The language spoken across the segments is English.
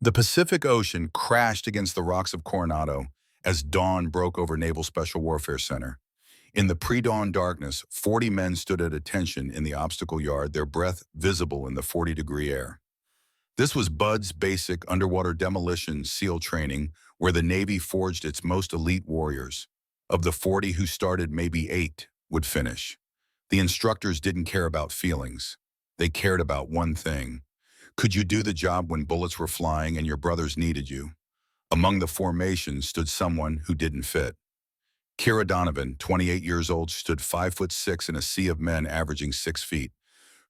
The Pacific Ocean crashed against the rocks of Coronado as dawn broke over Naval Special Warfare Center. In the pre-dawn darkness, 40 men stood at attention in the obstacle yard, their breath visible in the 40-degree air. This was Bud's basic underwater demolition SEAL training, where the Navy forged its most elite warriors. Of the 40 who started, maybe 8 would finish. The instructors didn't care about feelings. They cared about one thing. Could you do the job when bullets were flying and your brothers needed you? Among the formation stood someone who didn't fit. Kira Donovan, 28 years old, stood 5'6" in a sea of men averaging 6 feet.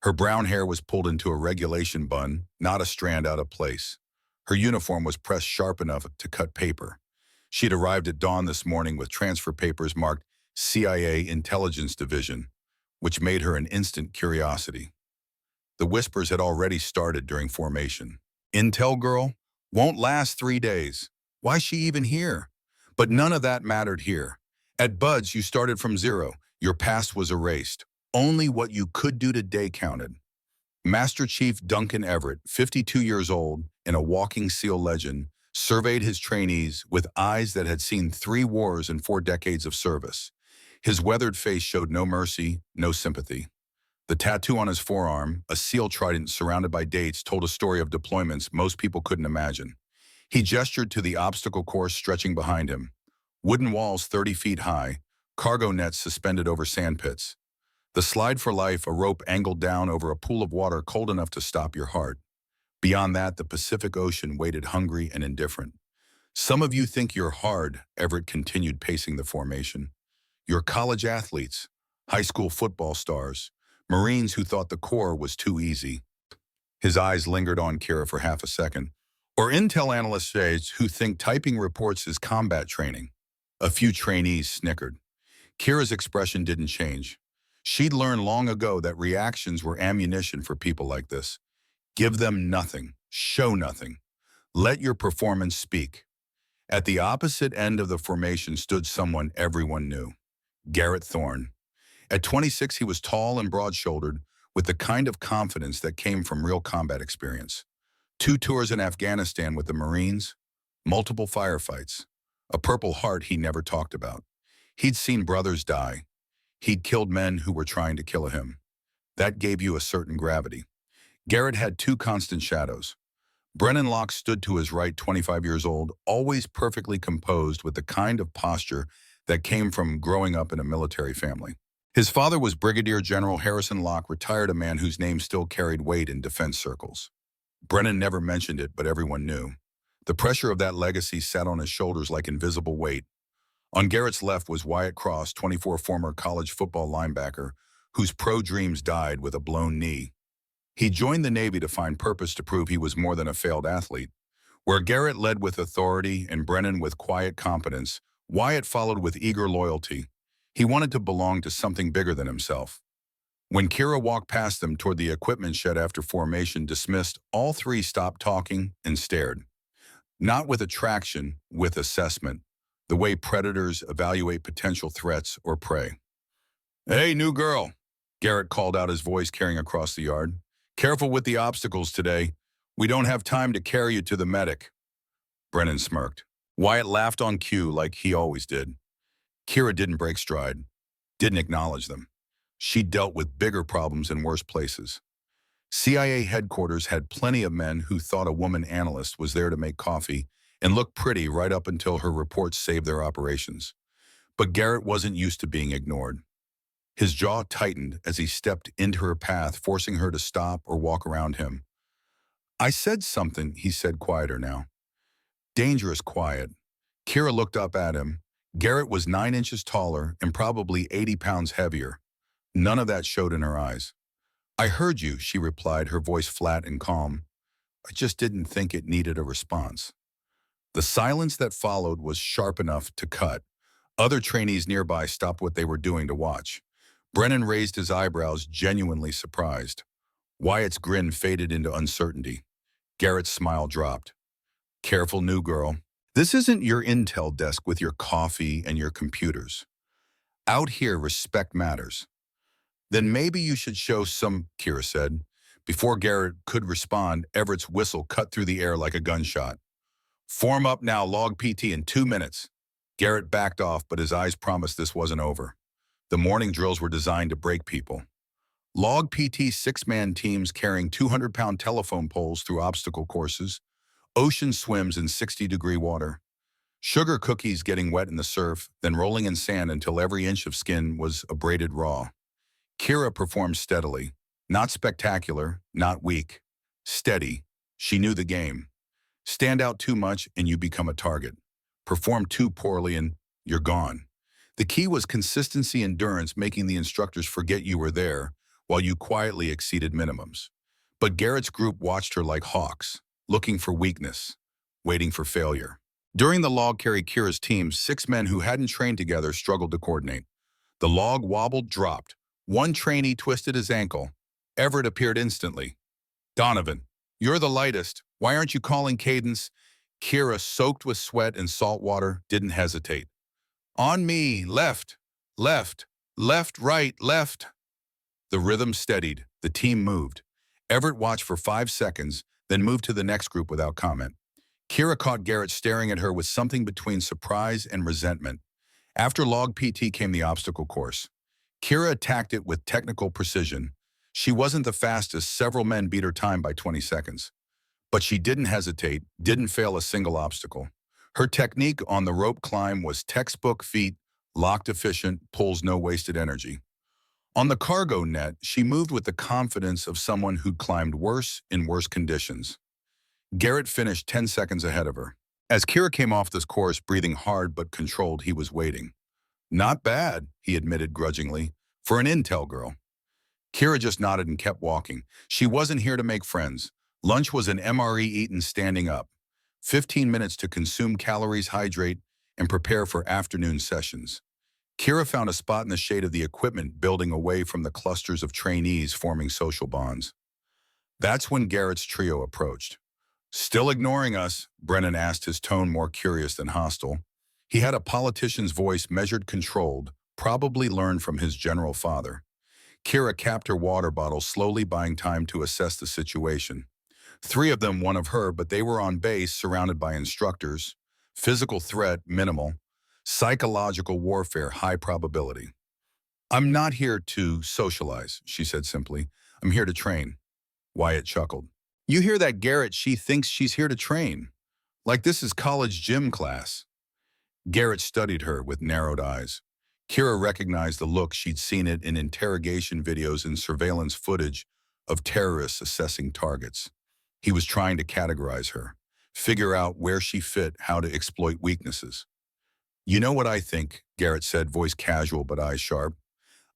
Her brown hair was pulled into a regulation bun, not a strand out of place. Her uniform was pressed sharp enough to cut paper. She had arrived at dawn this morning with transfer papers marked CIA Intelligence Division, which made her an instant curiosity. The whispers had already started during formation. Intel girl? Won't last 3 days. Why's she even here? But none of that mattered here. At Bud's, you started from zero. Your past was erased. Only what you could do today counted. Master Chief Duncan Everett, 52 years old and a walking SEAL legend, surveyed his trainees with eyes that had seen 3 wars and 4 decades of service. His weathered face showed no mercy, no sympathy. The tattoo on his forearm, a SEAL trident surrounded by dates, told a story of deployments most people couldn't imagine. He gestured to the obstacle course stretching behind him. Wooden walls 30 feet high, cargo nets suspended over sandpits. The slide for life, a rope angled down over a pool of water cold enough to stop your heart. Beyond that, the Pacific Ocean waited hungry and indifferent. Some of you think you're hard, Everett continued, pacing the formation. You're college athletes, high school football stars, Marines who thought the Corps was too easy. His eyes lingered on Kira for half a second. Or intel analysts who think typing reports is combat training. A few trainees snickered. Kira's expression didn't change. She'd learned long ago that reactions were ammunition for people like this. Give them nothing. Show nothing. Let your performance speak. At the opposite end of the formation stood someone everyone knew. Garrett Thorne. At 26, he was tall and broad-shouldered, with the kind of confidence that came from real combat experience. 2 tours in Afghanistan with the Marines, multiple firefights, a Purple Heart he never talked about. He'd seen brothers die. He'd killed men who were trying to kill him. That gave you a certain gravity. Garrett had 2 constant shadows. Brennan Locke stood to his right, 25 years old, always perfectly composed with the kind of posture that came from growing up in a military family. His father was Brigadier General Harrison Locke, retired, a man whose name still carried weight in defense circles. Brennan never mentioned it, but everyone knew. The pressure of that legacy sat on his shoulders like invisible weight. On Garrett's left was Wyatt Cross, 24, former college football linebacker, whose pro dreams died with a blown knee. He joined the Navy to find purpose, to prove he was more than a failed athlete. Where Garrett led with authority and Brennan with quiet competence, Wyatt followed with eager loyalty. He wanted to belong to something bigger than himself. When Kira walked past them toward the equipment shed after formation dismissed, all 3 stopped talking and stared. Not with attraction, with assessment, the way predators evaluate potential threats or prey. "Hey, new girl," Garrett called out, his voice carrying across the yard. "Careful with the obstacles today. We don't have time to carry you to the medic." Brennan smirked. Wyatt laughed on cue like he always did. Kira didn't break stride, didn't acknowledge them. She dealt with bigger problems in worse places. CIA headquarters had plenty of men who thought a woman analyst was there to make coffee and look pretty right up until her reports saved their operations. But Garrett wasn't used to being ignored. His jaw tightened as he stepped into her path, forcing her to stop or walk around him. "I said something," he said, quieter now. Dangerous quiet. Kira looked up at him. Garrett was 9 inches taller and probably 80 pounds heavier. None of that showed in her eyes. "I heard you," she replied, her voice flat and calm. "I just didn't think it needed a response." The silence that followed was sharp enough to cut. Other trainees nearby stopped what they were doing to watch. Brennan raised his eyebrows, genuinely surprised. Wyatt's grin faded into uncertainty. Garrett's smile dropped. "Careful, new girl. This isn't your intel desk with your coffee and your computers. Out here, respect matters." "Then maybe you should show some," Kira said. Before Garrett could respond, Everett's whistle cut through the air like a gunshot. Form up now, log PT in 2 minutes. Garrett backed off, but his eyes promised this wasn't over. The morning drills were designed to break people. Log PT six-man teams carrying 200-pound telephone poles through obstacle courses, ocean swims in 60-degree water, sugar cookies getting wet in the surf, then rolling in sand until every inch of skin was abraded raw. Kira performed steadily. Not spectacular, not weak. Steady. She knew the game. Stand out too much and you become a target. Perform too poorly and you're gone. The key was consistency, endurance, making the instructors forget you were there while you quietly exceeded minimums. But Garrett's group watched her like hawks, looking for weakness, waiting for failure. During the log carry Kira's team, 6 men who hadn't trained together struggled to coordinate. The log wobbled, dropped. One trainee twisted his ankle. Everett appeared instantly. Donovan, you're the lightest. Why aren't you calling cadence? Kira, soaked with sweat and salt water, didn't hesitate. On me, left, left, left, right, left. The rhythm steadied. The team moved. Everett watched for 5 seconds, then moved to the next group without comment. Kira caught Garrett staring at her with something between surprise and resentment. After log PT came the obstacle course. Kira attacked it with technical precision. She wasn't the fastest, several men beat her time by 20 seconds. But she didn't hesitate, didn't fail a single obstacle. Her technique on the rope climb was textbook feet, locked efficient, pulls no wasted energy. On the cargo net, she moved with the confidence of someone who'd climbed worse in worse conditions. Garrett finished 10 seconds ahead of her. As Kira came off this course, breathing hard but controlled, he was waiting. Not bad, he admitted grudgingly, for an intel girl. Kira just nodded and kept walking. She wasn't here to make friends. Lunch was an MRE eaten standing up. 15 minutes to consume calories, hydrate, and prepare for afternoon sessions. Kira found a spot in the shade of the equipment building away from the clusters of trainees forming social bonds. That's when Garrett's trio approached. Still ignoring us? Brennan asked, his tone more curious than hostile. He had a politician's voice, measured, controlled, probably learned from his general father. Kira capped her water bottle, slowly buying time to assess the situation. 3 of them, one of her, but they were on base, surrounded by instructors. Physical threat, minimal. Psychological warfare, high probability. I'm not here to socialize, she said simply. I'm here to train. Wyatt chuckled. You hear that, Garrett? She thinks she's here to train. Like this is college gym class. Garrett studied her with narrowed eyes. Kira recognized the look. She'd seen it in interrogation videos and surveillance footage of terrorists assessing targets. He was trying to categorize her, figure out where she fit, how to exploit weaknesses. You know what I think, Garrett said, voice casual but eyes sharp.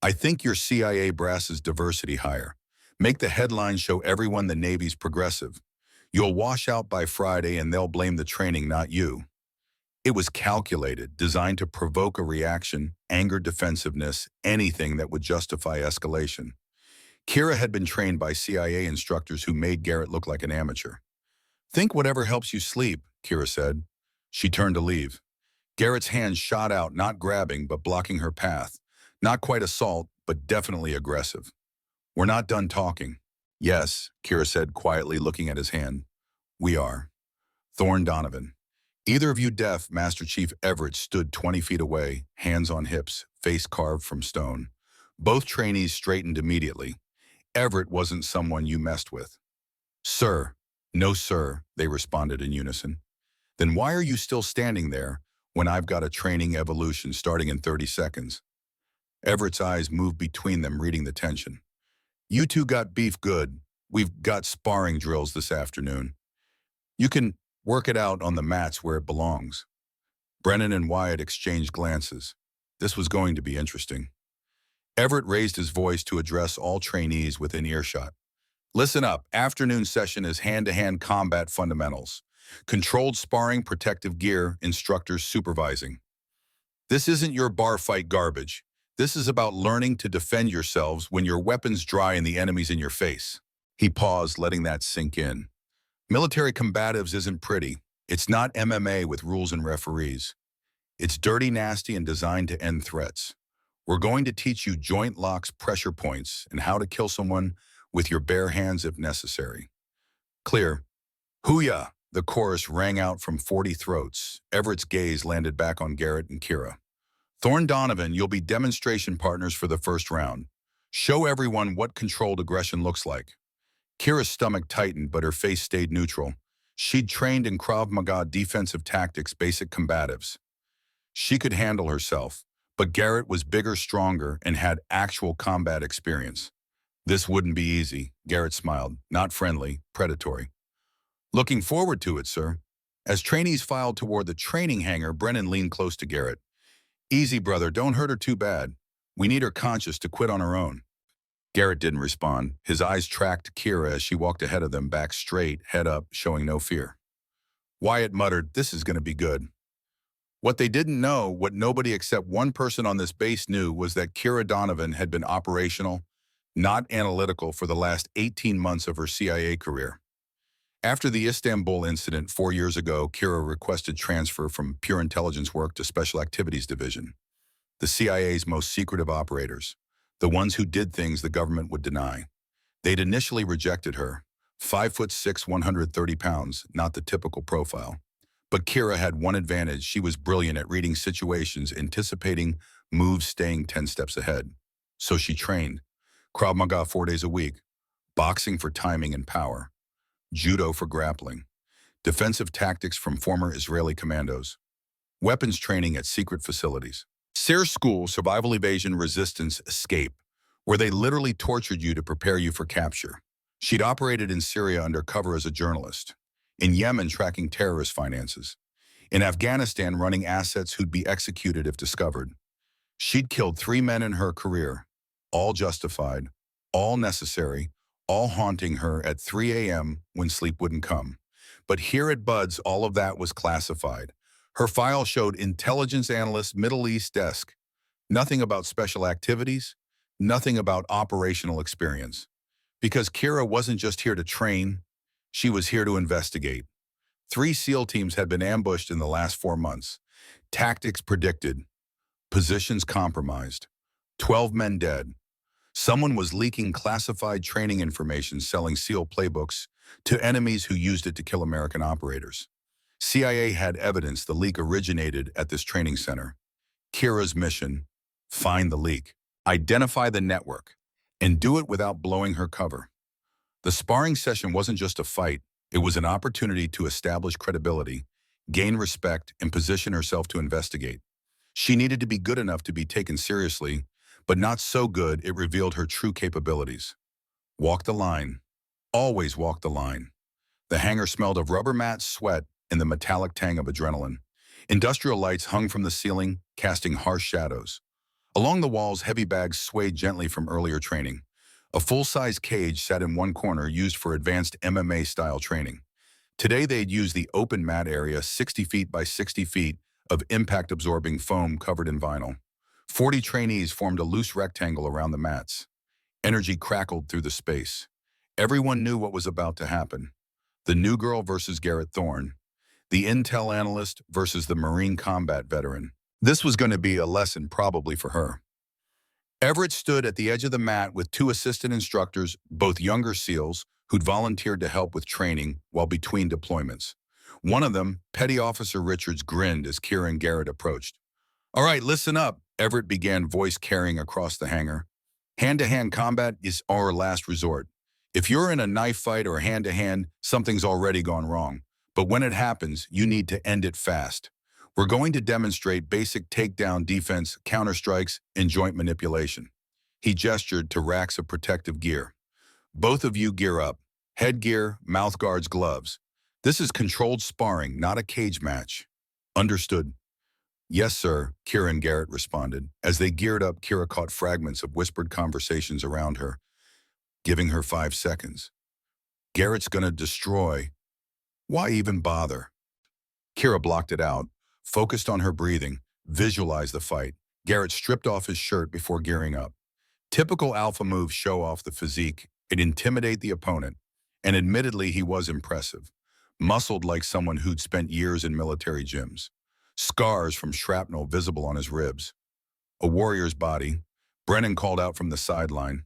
I think your CIA brass's diversity hire. Make the headlines show everyone the Navy's progressive. You'll wash out by Friday and they'll blame the training, not you. It was calculated, designed to provoke a reaction, anger, defensiveness, anything that would justify escalation. Kira had been trained by CIA instructors who made Garrett look like an amateur. Think whatever helps you sleep, Kira said. She turned to leave. Garrett's hand shot out, not grabbing, but blocking her path. Not quite assault, but definitely aggressive. We're not done talking. Yes, Kira said quietly, looking at his hand. We are. Thorne Donovan. Either of you deaf? Master Chief Everett stood 20 feet away, hands on hips, face carved from stone. Both trainees straightened immediately. Everett wasn't someone you messed with. Sir. No, sir, they responded in unison. Then why are you still standing there when I've got a training evolution starting in 30 seconds? Everett's eyes moved between them, reading the tension. You two got beef good. We've got sparring drills this afternoon. You can work it out on the mats where it belongs. Brennan and Wyatt exchanged glances. This was going to be interesting. Everett raised his voice to address all trainees within earshot. Listen up. Afternoon session is hand-to-hand combat fundamentals. Controlled sparring, protective gear, instructors supervising. This isn't your bar fight garbage. This is about learning to defend yourselves when your weapon's dry and the enemy's in your face. He paused, letting that sink in. Military combatives isn't pretty. It's not MMA with rules and referees. It's dirty, nasty, and designed to end threats. We're going to teach you joint locks, pressure points, and how to kill someone with your bare hands if necessary. Clear. Hooyah! The chorus rang out from 40 throats. Everett's gaze landed back on Garrett and Kira. Thorne Donovan, you'll be demonstration partners for the first round. Show everyone what controlled aggression looks like. Kira's stomach tightened, but her face stayed neutral. She'd trained in Krav Maga defensive tactics, basic combatives. She could handle herself, but Garrett was bigger, stronger, and had actual combat experience. This wouldn't be easy, Garrett smiled, not friendly, predatory. Looking forward to it, sir. As trainees filed toward the training hangar, Brennan leaned close to Garrett. Easy, brother, don't hurt her too bad. We need her conscious to quit on her own. Garrett didn't respond. His eyes tracked Kira as she walked ahead of them, back straight, head up, showing no fear. Wyatt muttered, this is going to be good. What they didn't know, what nobody except one person on this base knew, was that Kira Donovan had been operational, not analytical, for the last 18 months of her CIA career. After the Istanbul incident 4 years ago, Kira requested transfer from pure intelligence work to Special Activities Division, the CIA's most secretive operators, the ones who did things the government would deny. They'd initially rejected her. 5'6", 130 pounds, not the typical profile. But Kira had one advantage. She was brilliant at reading situations, anticipating moves, staying 10 steps ahead. So she trained. Krav Maga 4 days a week, boxing for timing and power, judo for grappling, defensive tactics from former Israeli commandos, weapons training at secret facilities. SARE School, Survival Evasion Resistance Escape, where they literally tortured you to prepare you for capture. She'd operated in Syria undercover as a journalist, in Yemen tracking terrorist finances, in Afghanistan running assets who'd be executed if discovered. She'd killed 3 men in her career, all justified, all necessary, all haunting her at 3 a.m. when sleep wouldn't come. But here at Buds, all of that was classified. Her file showed intelligence analyst, Middle East desk. Nothing about special activities, nothing about operational experience. Because Kira wasn't just here to train, she was here to investigate. 3 SEAL teams had been ambushed in the last 4 months. Tactics predicted. Positions compromised. 12 men dead. Someone was leaking classified training information, selling SEAL playbooks to enemies who used it to kill American operators. CIA had evidence the leak originated at this training center. Kira's mission: find the leak, identify the network, and do it without blowing her cover. The sparring session wasn't just a fight, it was an opportunity to establish credibility, gain respect, and position herself to investigate. She needed to be good enough to be taken seriously, but not so good it revealed her true capabilities. Walk the line. Always walk the line. The hangar smelled of rubber mats, sweat, and the metallic tang of adrenaline. Industrial lights hung from the ceiling, casting harsh shadows. Along the walls, heavy bags swayed gently from earlier training. A full-size cage sat in one corner, used for advanced MMA-style training. Today they'd use the open mat area, 60 feet by 60 feet of impact-absorbing foam covered in vinyl. 40 trainees formed a loose rectangle around the mats. Energy crackled through the space. Everyone knew what was about to happen. The new girl versus Garrett Thorne. The intel analyst versus the Marine combat veteran. This was going to be a lesson probably for her. Everett stood at the edge of the mat with 2 assistant instructors, both younger SEALs, who'd volunteered to help with training while between deployments. One of them, Petty Officer Richards, grinned as Kira and Garrett approached. All right, listen up, Everett began, voice carrying across the hangar. Hand-to-hand combat is our last resort. If you're in a knife fight or hand-to-hand, something's already gone wrong. But when it happens, you need to end it fast. We're going to demonstrate basic takedown defense, counterstrikes, and joint manipulation. He gestured to racks of protective gear. Both of you gear up. Headgear, mouth guards, gloves. This is controlled sparring, not a cage match. Understood. Yes, sir, Kira and Garrett responded. As they geared up, Kira caught fragments of whispered conversations around her, giving her 5 seconds. Garrett's gonna destroy. Why even bother? Kira blocked it out, focused on her breathing, visualized the fight. Garrett stripped off his shirt before gearing up. Typical alpha moves: show off the physique and intimidate the opponent. And admittedly, he was impressive. Muscled like someone who'd spent years in military gyms. Scars from shrapnel visible on his ribs. A warrior's body, Brennan called out from the sideline.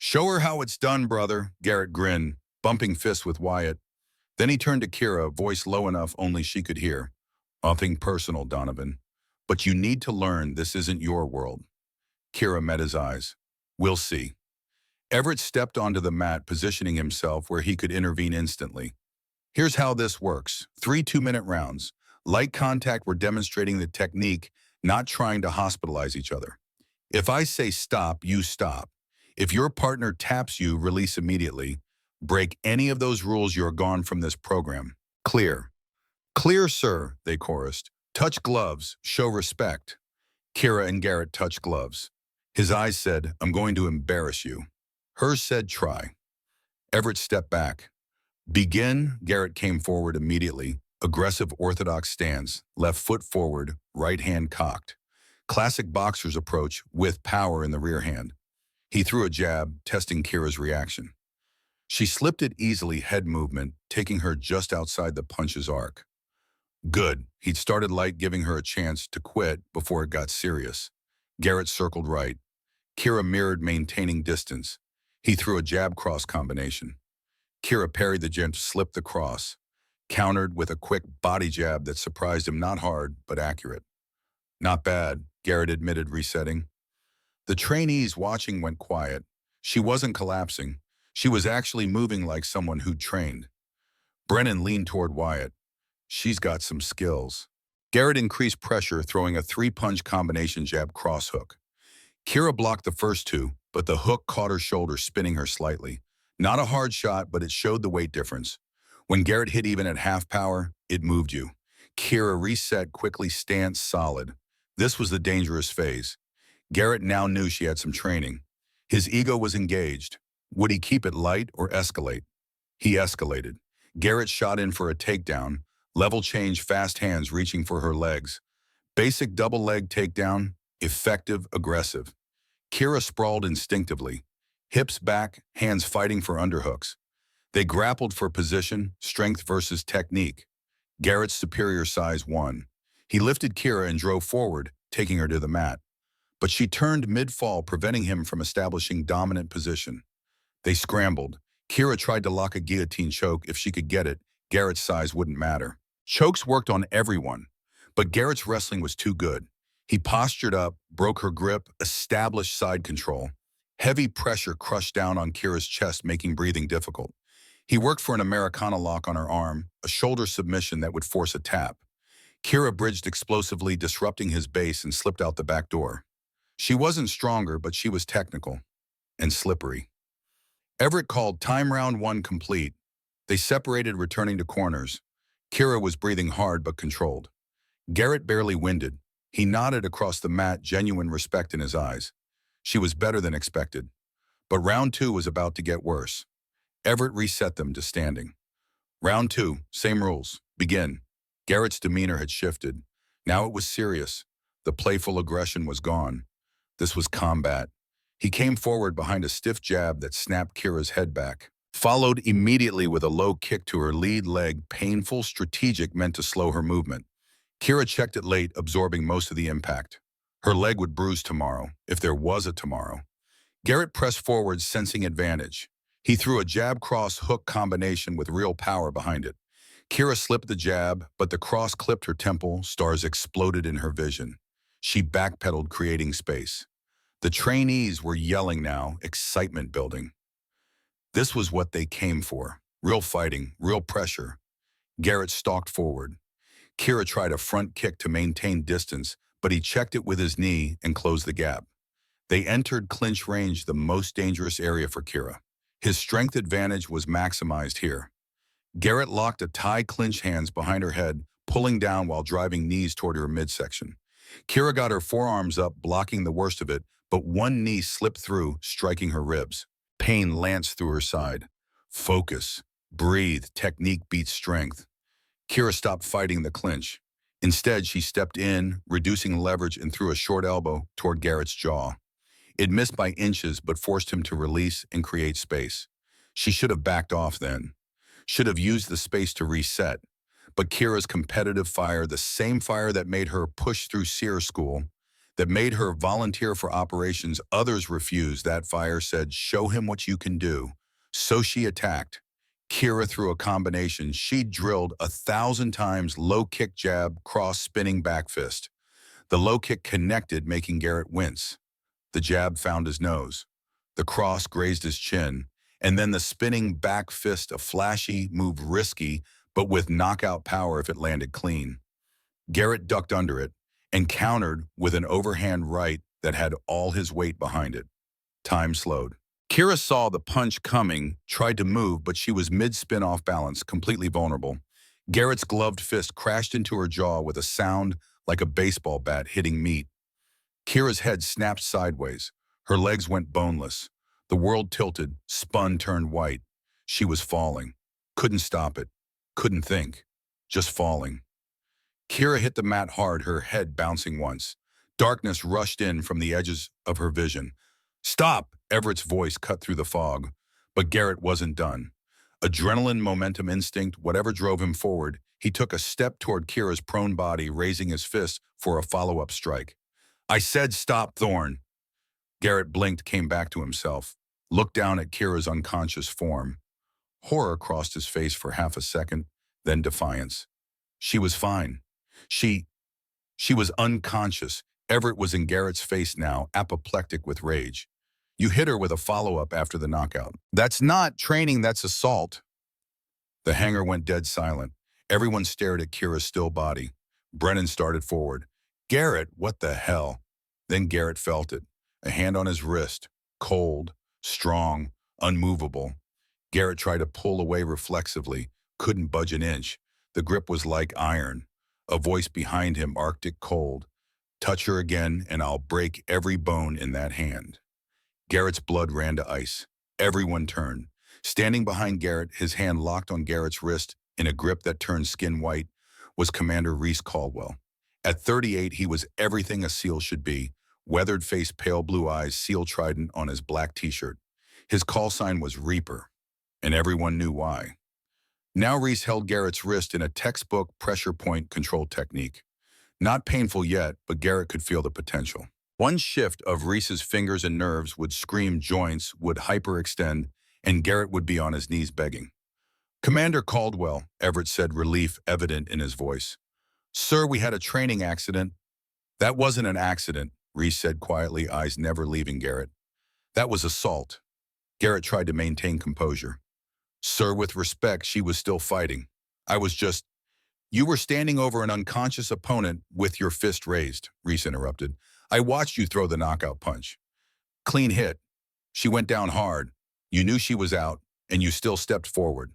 Show her how it's done, brother, Garrett grinned, bumping fists with Wyatt. Then he turned to Kira, voice low enough only she could hear. Nothing personal, Donovan. But you need to learn this isn't your world. Kira met his eyes. We'll see. Everett stepped onto the mat, positioning himself where he could intervene instantly. Here's how this works. 3 2-minute rounds. Light contact, we're demonstrating the technique, not trying to hospitalize each other. If I say stop, you stop. If your partner taps you, release immediately. Break any of those rules, you're gone from this program. Clear. Clear, sir, they chorused. Touch gloves, show respect. Kira and Garrett touched gloves. His eyes said, I'm going to embarrass you. Hers said, try. Everett stepped back. Begin, Garrett came forward immediately. Aggressive orthodox stance, left foot forward, right hand cocked. Classic boxer's approach with power in the rear hand. He threw a jab, testing Kira's reaction. She slipped it easily, head movement, taking her just outside the punch's arc. Good. He'd started light, giving her a chance to quit before it got serious. Garrett circled right. Kira mirrored, maintaining distance. He threw a jab cross combination. Kira parried the jab, slipped the cross, countered with a quick body jab that surprised him, not hard, but accurate. Not bad, Garrett admitted, resetting. The trainees watching went quiet. She wasn't collapsing. She was actually moving like someone who'd trained. Brennan leaned toward Wyatt. She's got some skills. Garrett increased pressure, throwing a 3-punch combination jab cross hook. Kira blocked the first 2, but the hook caught her shoulder, spinning her slightly. Not a hard shot, but it showed the weight difference. When Garrett hit even at half power, it moved you. Kira reset quickly, stance solid. This was the dangerous phase. Garrett now knew she had some training. His ego was engaged. Would he keep it light or escalate? He escalated. Garrett shot in for a takedown. Level change, fast hands reaching for her legs. Basic double leg takedown, effective, aggressive. Kira sprawled instinctively. Hips back, hands fighting for underhooks. They grappled for position, strength versus technique. Garrett's superior size won. He lifted Kira and drove forward, taking her to the mat. But she turned mid-fall, preventing him from establishing dominant position. They scrambled. Kira tried to lock a guillotine choke. If she could get it, Garrett's size wouldn't matter. Chokes worked on everyone, but Garrett's wrestling was too good. He postured up, broke her grip, established side control. Heavy pressure crushed down on Kira's chest, making breathing difficult. He worked for an Americana lock on her arm, a shoulder submission that would force a tap. Kira bridged explosively, disrupting his base, and slipped out the back door. She wasn't stronger, but she was technical and slippery. Everett called time, round 1 complete. They separated, returning to corners. Kira was breathing hard but controlled. Garrett barely winded. He nodded across the mat, genuine respect in his eyes. She was better than expected. But round 2 was about to get worse. Everett reset them to standing. Round 2, same rules. Begin. Garrett's demeanor had shifted. Now it was serious. The playful aggression was gone. This was combat. He came forward behind a stiff jab that snapped Kira's head back, followed immediately with a low kick to her lead leg, painful, strategic, meant to slow her movement. Kira checked it late, absorbing most of the impact. Her leg would bruise tomorrow, if there was a tomorrow. Garrett pressed forward, sensing advantage. He threw a jab-cross hook combination with real power behind it. Kira slipped the jab, but the cross clipped her temple. Stars exploded in her vision. She backpedaled, creating space. The trainees were yelling now, excitement building. This was what they came for. Real fighting, real pressure. Garrett stalked forward. Kira tried a front kick to maintain distance, but he checked it with his knee and closed the gap. They entered clinch range, the most dangerous area for Kira. His strength advantage was maximized here. Garrett locked a tie clinch, hands behind her head, pulling down while driving knees toward her midsection. Kira got her forearms up, blocking the worst of it, but one knee slipped through, striking her ribs. Pain lanced through her side. Focus. Breathe. Technique beats strength. Kira stopped fighting the clinch. Instead, she stepped in, reducing leverage, and threw a short elbow toward Garrett's jaw. It missed by inches, but forced him to release and create space. She should have backed off then. Should have used the space to reset. But Kira's competitive fire, the same fire that made her push through SEER school, that made her volunteer for operations others refused. That fire said, "Show him what you can do." So she attacked. Kira threw a combination she drilled 1,000 times, low kick jab, cross spinning back fist. The low kick connected, making Garrett wince. The jab found his nose. The cross grazed his chin. And then the spinning back fist, a flashy move, risky, but with knockout power if it landed clean. Garrett ducked under it and countered with an overhand right that had all his weight behind it. Time slowed. Kira saw the punch coming, tried to move, but she was mid-spin off balance, completely vulnerable. Garrett's gloved fist crashed into her jaw with a sound like a baseball bat hitting meat. Kira's head snapped sideways. Her legs went boneless. The world tilted, spun, turned white. She was falling. Couldn't stop it. Couldn't think. Just falling. Kira hit the mat hard, her head bouncing once. Darkness rushed in from the edges of her vision. "Stop!" Everett's voice cut through the fog. But Garrett wasn't done. Adrenaline, momentum, instinct, whatever drove him forward, he took a step toward Kira's prone body, raising his fist for a follow-up strike. "I said stop, Thorne." Garrett blinked, came back to himself, looked down at Kira's unconscious form. Horror crossed his face for half a second, then defiance. She was fine. She was unconscious. Everett was in Garrett's face now, apoplectic with rage. "You hit her with a follow-up after the knockout." "That's not training, that's assault." The hangar went dead silent. Everyone stared at Kira's still body. Brennan started forward. "Garrett, what the hell?" Then Garrett felt it. A hand on his wrist. Cold, strong, unmovable. Garrett tried to pull away reflexively. Couldn't budge an inch. The grip was like iron. A voice behind him, arctic cold. "Touch her again, and I'll break every bone in that hand." Garrett's blood ran to ice. Everyone turned. Standing behind Garrett, his hand locked on Garrett's wrist in a grip that turned skin white, was Commander Reese Caldwell. At 38, he was everything a SEAL should be. Weathered face, pale blue eyes, SEAL trident on his black t-shirt. His call sign was Reaper, and everyone knew why. Now Reese held Garrett's wrist in a textbook pressure point control technique. Not painful yet, but Garrett could feel the potential. One shift of Reese's fingers and nerves would scream, joints would hyperextend, and Garrett would be on his knees begging. "Commander Caldwell," Everett said, relief evident in his voice. "Sir, we had a training accident." "That wasn't an accident," Reese said quietly, eyes never leaving Garrett. "That was assault." Garrett tried to maintain composure. "Sir, with respect, she was still fighting. I was just—" "You were standing over an unconscious opponent with your fist raised," Reese interrupted. "I watched you throw the knockout punch. Clean hit. She went down hard. You knew she was out, and you still stepped forward."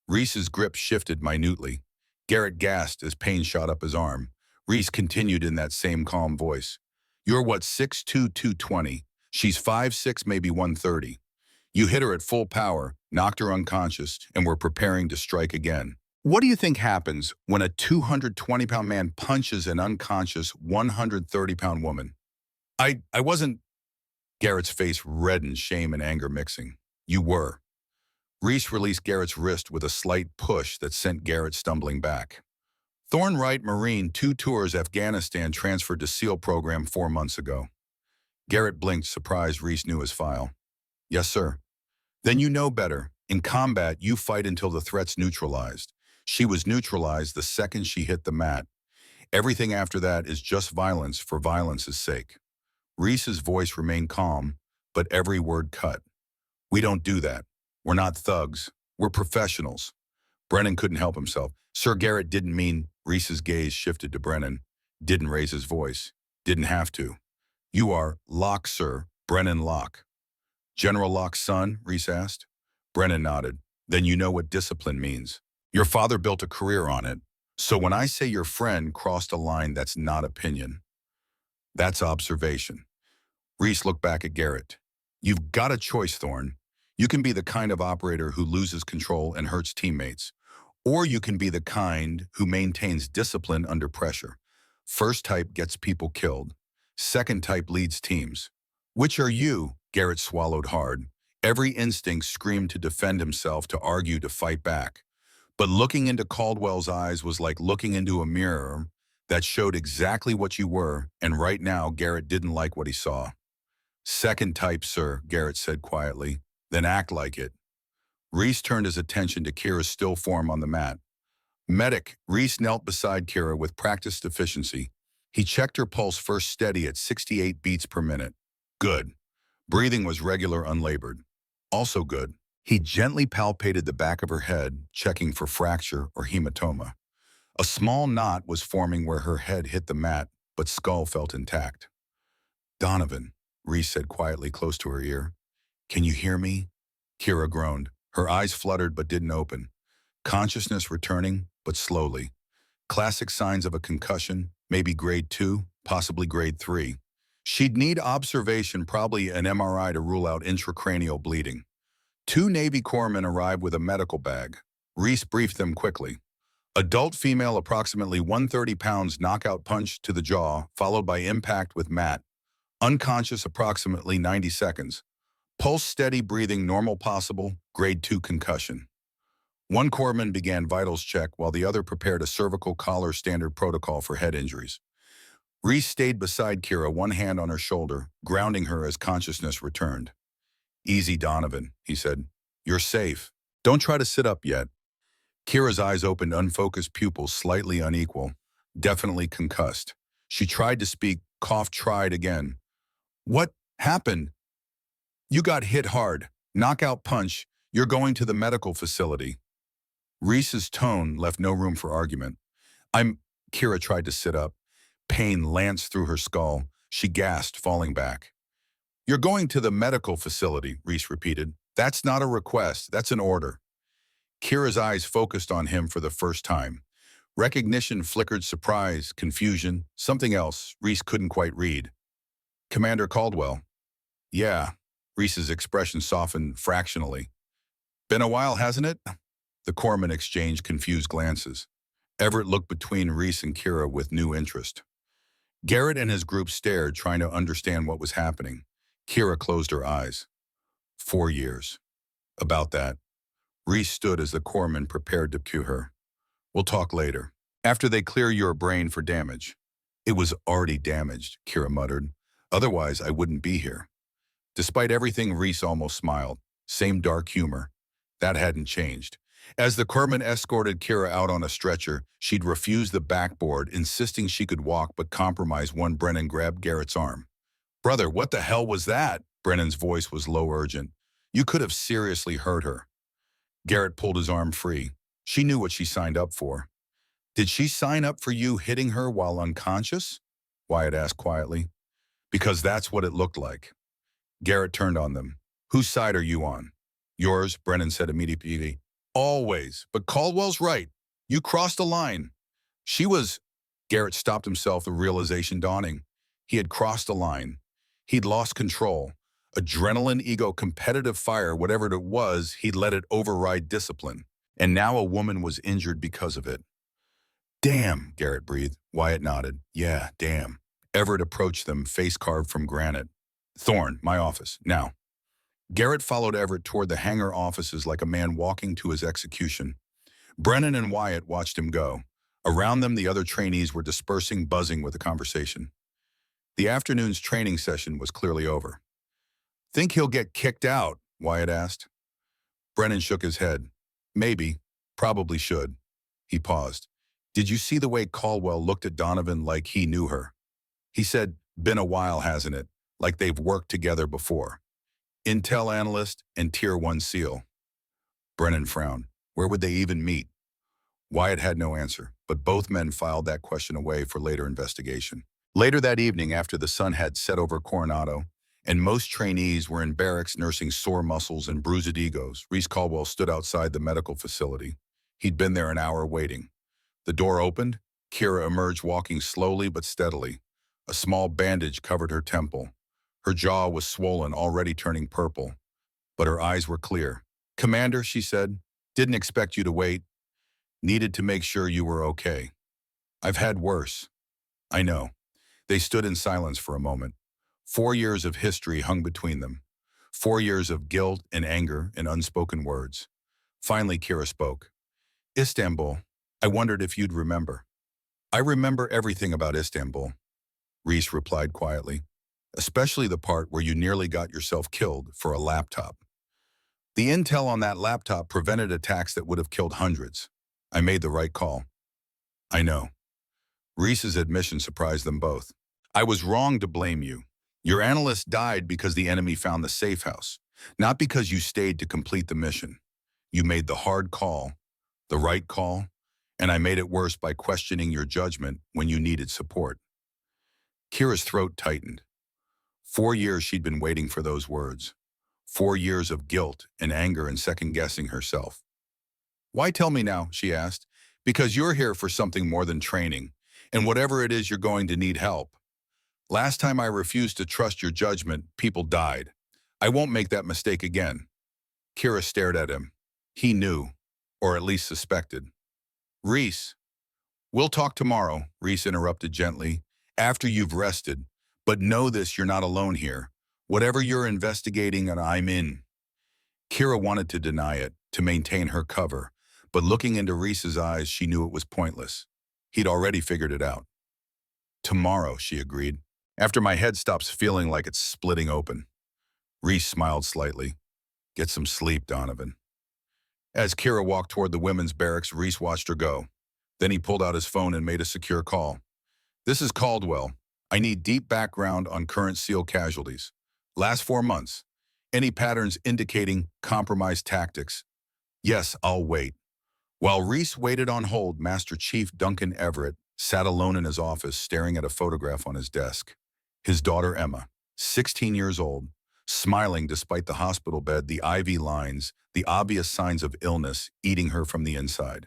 Reese's grip shifted minutely. Garrett gasped as pain shot up his arm. Reese continued in that same calm voice. "You're what, 6'2", 220. She's 5'6", maybe 130. You hit her at full power, knocked her unconscious, and were preparing to strike again. What do you think happens when a 220-pound man punches an unconscious 130-pound woman?" I wasn't." Garrett's face reddened, shame and anger mixing. "You were." Reese released Garrett's wrist with a slight push that sent Garrett stumbling back. "Thorne Wright, Marine, 2 tours, Afghanistan, transferred to SEAL program 4 months ago." Garrett blinked, surprised Reese knew his file. "Yes, sir." "Then you know better. In combat, you fight until the threat's neutralized." She was neutralized the second she hit the mat. Everything after that is just violence for violence's sake. Reese's voice remained calm, but every word cut. "We don't do that. We're not thugs. We're professionals." Brennan couldn't help himself. "Sir, Garrett didn't mean—" Reese's gaze shifted to Brennan. Didn't raise his voice. Didn't have to. "You are Locke, sir. Brennan Locke." "General Locke's son?" Reese asked. Brennan nodded. "Then you know what discipline means. Your father built a career on it. So when I say your friend crossed a line, that's not opinion. That's observation." Reese looked back at Garrett. "You've got a choice, Thorne. You can be the kind of operator who loses control and hurts teammates. Or you can be the kind who maintains discipline under pressure. First type gets people killed. Second type leads teams. Which are you?" Garrett swallowed hard. Every instinct screamed to defend himself, to argue, to fight back. But looking into Caldwell's eyes was like looking into a mirror. That showed exactly what you were, and right now Garrett didn't like what he saw. Second type, sir, Garrett said quietly. Then act like it. Reese turned his attention to Kira's still form on the mat. Medic, Reese knelt beside Kira with practiced efficiency. He checked her pulse first steady at 68 beats per minute. Good. Breathing was regular, unlabored. Also good. He gently palpated the back of her head, checking for fracture or hematoma. A small knot was forming where her head hit the mat, but skull felt intact. Donovan, Reese said quietly close to her ear. Can you hear me? Kira groaned. Her eyes fluttered but didn't open. Consciousness returning, but slowly. Classic signs of a concussion, maybe grade 2, possibly grade 3. She'd need observation, probably an MRI to rule out intracranial bleeding. 2 Navy corpsmen arrived with a medical bag. Reese briefed them quickly. Adult female, approximately 130 pounds, knockout punch to the jaw, followed by impact with mat. Unconscious approximately 90 seconds. Pulse steady, breathing normal possible, grade 2 concussion. One corpsman began vitals check while the other prepared a cervical collar standard protocol for head injuries. Reese stayed beside Kira, one hand on her shoulder, grounding her as consciousness returned. Easy, Donovan, he said. You're safe. Don't try to sit up yet. Kira's eyes opened, unfocused pupils slightly unequal, definitely concussed. She tried to speak, coughed, tried again. What happened? You got hit hard. Knockout punch. You're going to the medical facility. Reese's tone left no room for argument. Kira tried to sit up. Pain lanced through her skull. She gasped, falling back. You're going to the medical facility, Reese repeated. That's not a request, that's an order. Kira's eyes focused on him for the first time. Recognition flickered, surprise, confusion, something else Reese couldn't quite read. Commander Caldwell. Yeah, Reese's expression softened fractionally. Been a while, hasn't it? The corpsmen exchanged confused glances. Everett looked between Reese and Kira with new interest. Garrett and his group stared, trying to understand what was happening. Kira closed her eyes. 4 years. About that. Reese stood as the corpsman prepared to cue her. We'll talk later. After they clear your brain for damage. It was already damaged, Kira muttered. Otherwise, I wouldn't be here. Despite everything, Reese almost smiled. Same dark humor. That hadn't changed. As the corpsman escorted Kira out on a stretcher, she'd refused the backboard, insisting she could walk but compromised. Brennan grabbed Garrett's arm. Brother, what the hell was that? Brennan's voice was low, urgent. You could have seriously hurt her. Garrett pulled his arm free. She knew what she signed up for. Did she sign up for you hitting her while unconscious? Wyatt asked quietly. Because that's what it looked like. Garrett turned on them. Whose side are you on? Yours, Brennan said immediately. Always, but Caldwell's right. You crossed a line. She was... Garrett stopped himself, the realization dawning. He had crossed a line. He'd lost control. Adrenaline, ego, competitive fire, whatever it was, he'd let it override discipline. And now a woman was injured because of it. Damn, Garrett breathed. Wyatt nodded. Yeah, damn. Everett approached them, face carved from granite. Thorne, my office, now. Garrett followed Everett toward the hangar offices like a man walking to his execution. Brennan and Wyatt watched him go. Around them, the other trainees were dispersing, buzzing with the conversation. The afternoon's training session was clearly over. Think he'll get kicked out? Wyatt asked. Brennan shook his head. Maybe. Probably should. He paused. Did you see the way Caldwell looked at Donovan like he knew her? He said, been a while, hasn't it? Like they've worked together before. Intel analyst and Tier 1 SEAL. Brennan frowned. Where would they even meet? Wyatt had no answer, but both men filed that question away for later investigation. Later that evening, after the sun had set over Coronado, and most trainees were in barracks nursing sore muscles and bruised egos, Reese Caldwell stood outside the medical facility. He'd been there an hour waiting. The door opened. Kira emerged, walking slowly but steadily. A small bandage covered her temple. Her jaw was swollen, already turning purple, but her eyes were clear. Commander, she said, didn't expect you to wait. Needed to make sure you were okay. I've had worse. I know. They stood in silence for a moment. 4 years of history hung between them. 4 years of guilt and anger and unspoken words. Finally, Kira spoke. Istanbul, I wondered if you'd remember. I remember everything about Istanbul, Reese replied quietly, especially the part where you nearly got yourself killed for a laptop. The intel on that laptop prevented attacks that would have killed hundreds. I made the right call. I know. Reese's admission surprised them both. I was wrong to blame you. Your analyst died because the enemy found the safe house, not because you stayed to complete the mission. You made the hard call, the right call, and I made it worse by questioning your judgment when you needed support. Kira's throat tightened. 4 years she'd been waiting for those words. 4 years of guilt and anger and second-guessing herself. Why tell me now, she asked. Because you're here for something more than training, and whatever it is you're going to need help. Last time I refused to trust your judgment, people died. I won't make that mistake again. Kira stared at him. He knew, or at least suspected. Reese, we'll talk tomorrow, Reese interrupted gently, after you've rested. But know this, you're not alone here. Whatever you're investigating, and I'm in. Kira wanted to deny it, to maintain her cover, but looking into Reese's eyes, she knew it was pointless. He'd already figured it out. Tomorrow, she agreed, after my head stops feeling like it's splitting open. Reese smiled slightly. Get some sleep, Donovan. As Kira walked toward the women's barracks, Reese watched her go. Then he pulled out his phone and made a secure call. This is Caldwell. I need deep background on current SEAL casualties. Last 4 months. Any patterns indicating compromised tactics? Yes, I'll wait. While Reese waited on hold, Master Chief Duncan Everett sat alone in his office staring at a photograph on his desk. His daughter Emma, 16 years old, smiling despite the hospital bed, the IV lines, the obvious signs of illness eating her from the inside.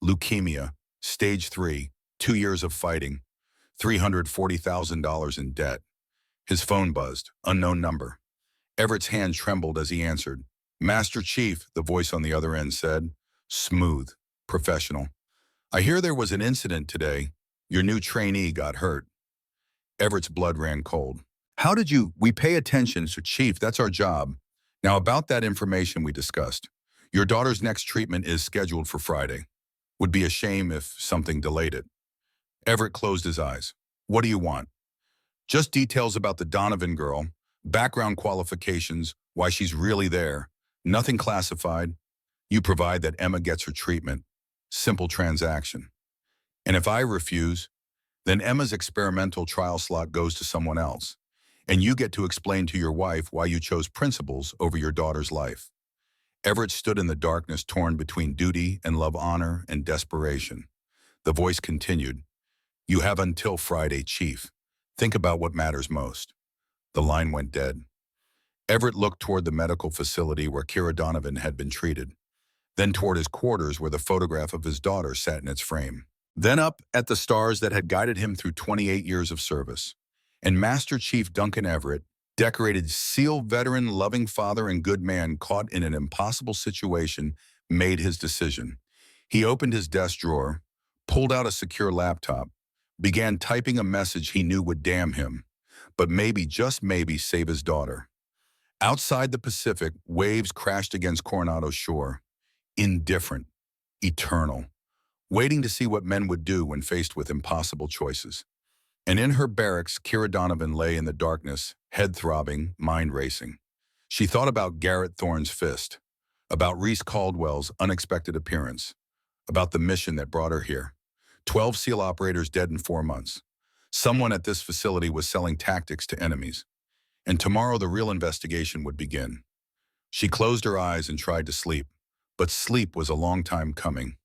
Leukemia, stage 3, 2 years of fighting, $340,000 in debt. His phone buzzed, unknown number. Everett's hand trembled as he answered. Master Chief, the voice on the other end said, smooth, professional. I hear there was an incident today. Your new trainee got hurt. Everett's blood ran cold. How did you? We pay attention, so Chief, that's our job. Now about that information we discussed. Your daughter's next treatment is scheduled for Friday. Would be a shame if something delayed it. Everett closed his eyes. What do you want? Just details about the Donovan girl, background qualifications, why she's really there. Nothing classified. You provide that Emma gets her treatment. Simple transaction. And if I refuse, then Emma's experimental trial slot goes to someone else, and you get to explain to your wife why you chose principles over your daughter's life. Everett stood in the darkness, torn between duty and love, honor and desperation. The voice continued, You have until Friday, Chief. Think about what matters most. The line went dead. Everett looked toward the medical facility where Kira Donovan had been treated, then toward his quarters where the photograph of his daughter sat in its frame. Then up at the stars that had guided him through 28 years of service. And Master Chief Duncan Everett, decorated SEAL veteran, loving father and good man caught in an impossible situation, made his decision. He opened his desk drawer, pulled out a secure laptop, began typing a message he knew would damn him, but maybe, just maybe, save his daughter. Outside the Pacific, waves crashed against Coronado's shore. Indifferent, eternal, waiting to see what men would do when faced with impossible choices. And in her barracks, Kira Donovan lay in the darkness, head throbbing, mind racing. She thought about Garrett Thorne's fist, about Reese Caldwell's unexpected appearance, about the mission that brought her here. 12 SEAL operators dead in 4 months. Someone at this facility was selling tactics to enemies. And tomorrow the real investigation would begin. She closed her eyes and tried to sleep, but sleep was a long time coming.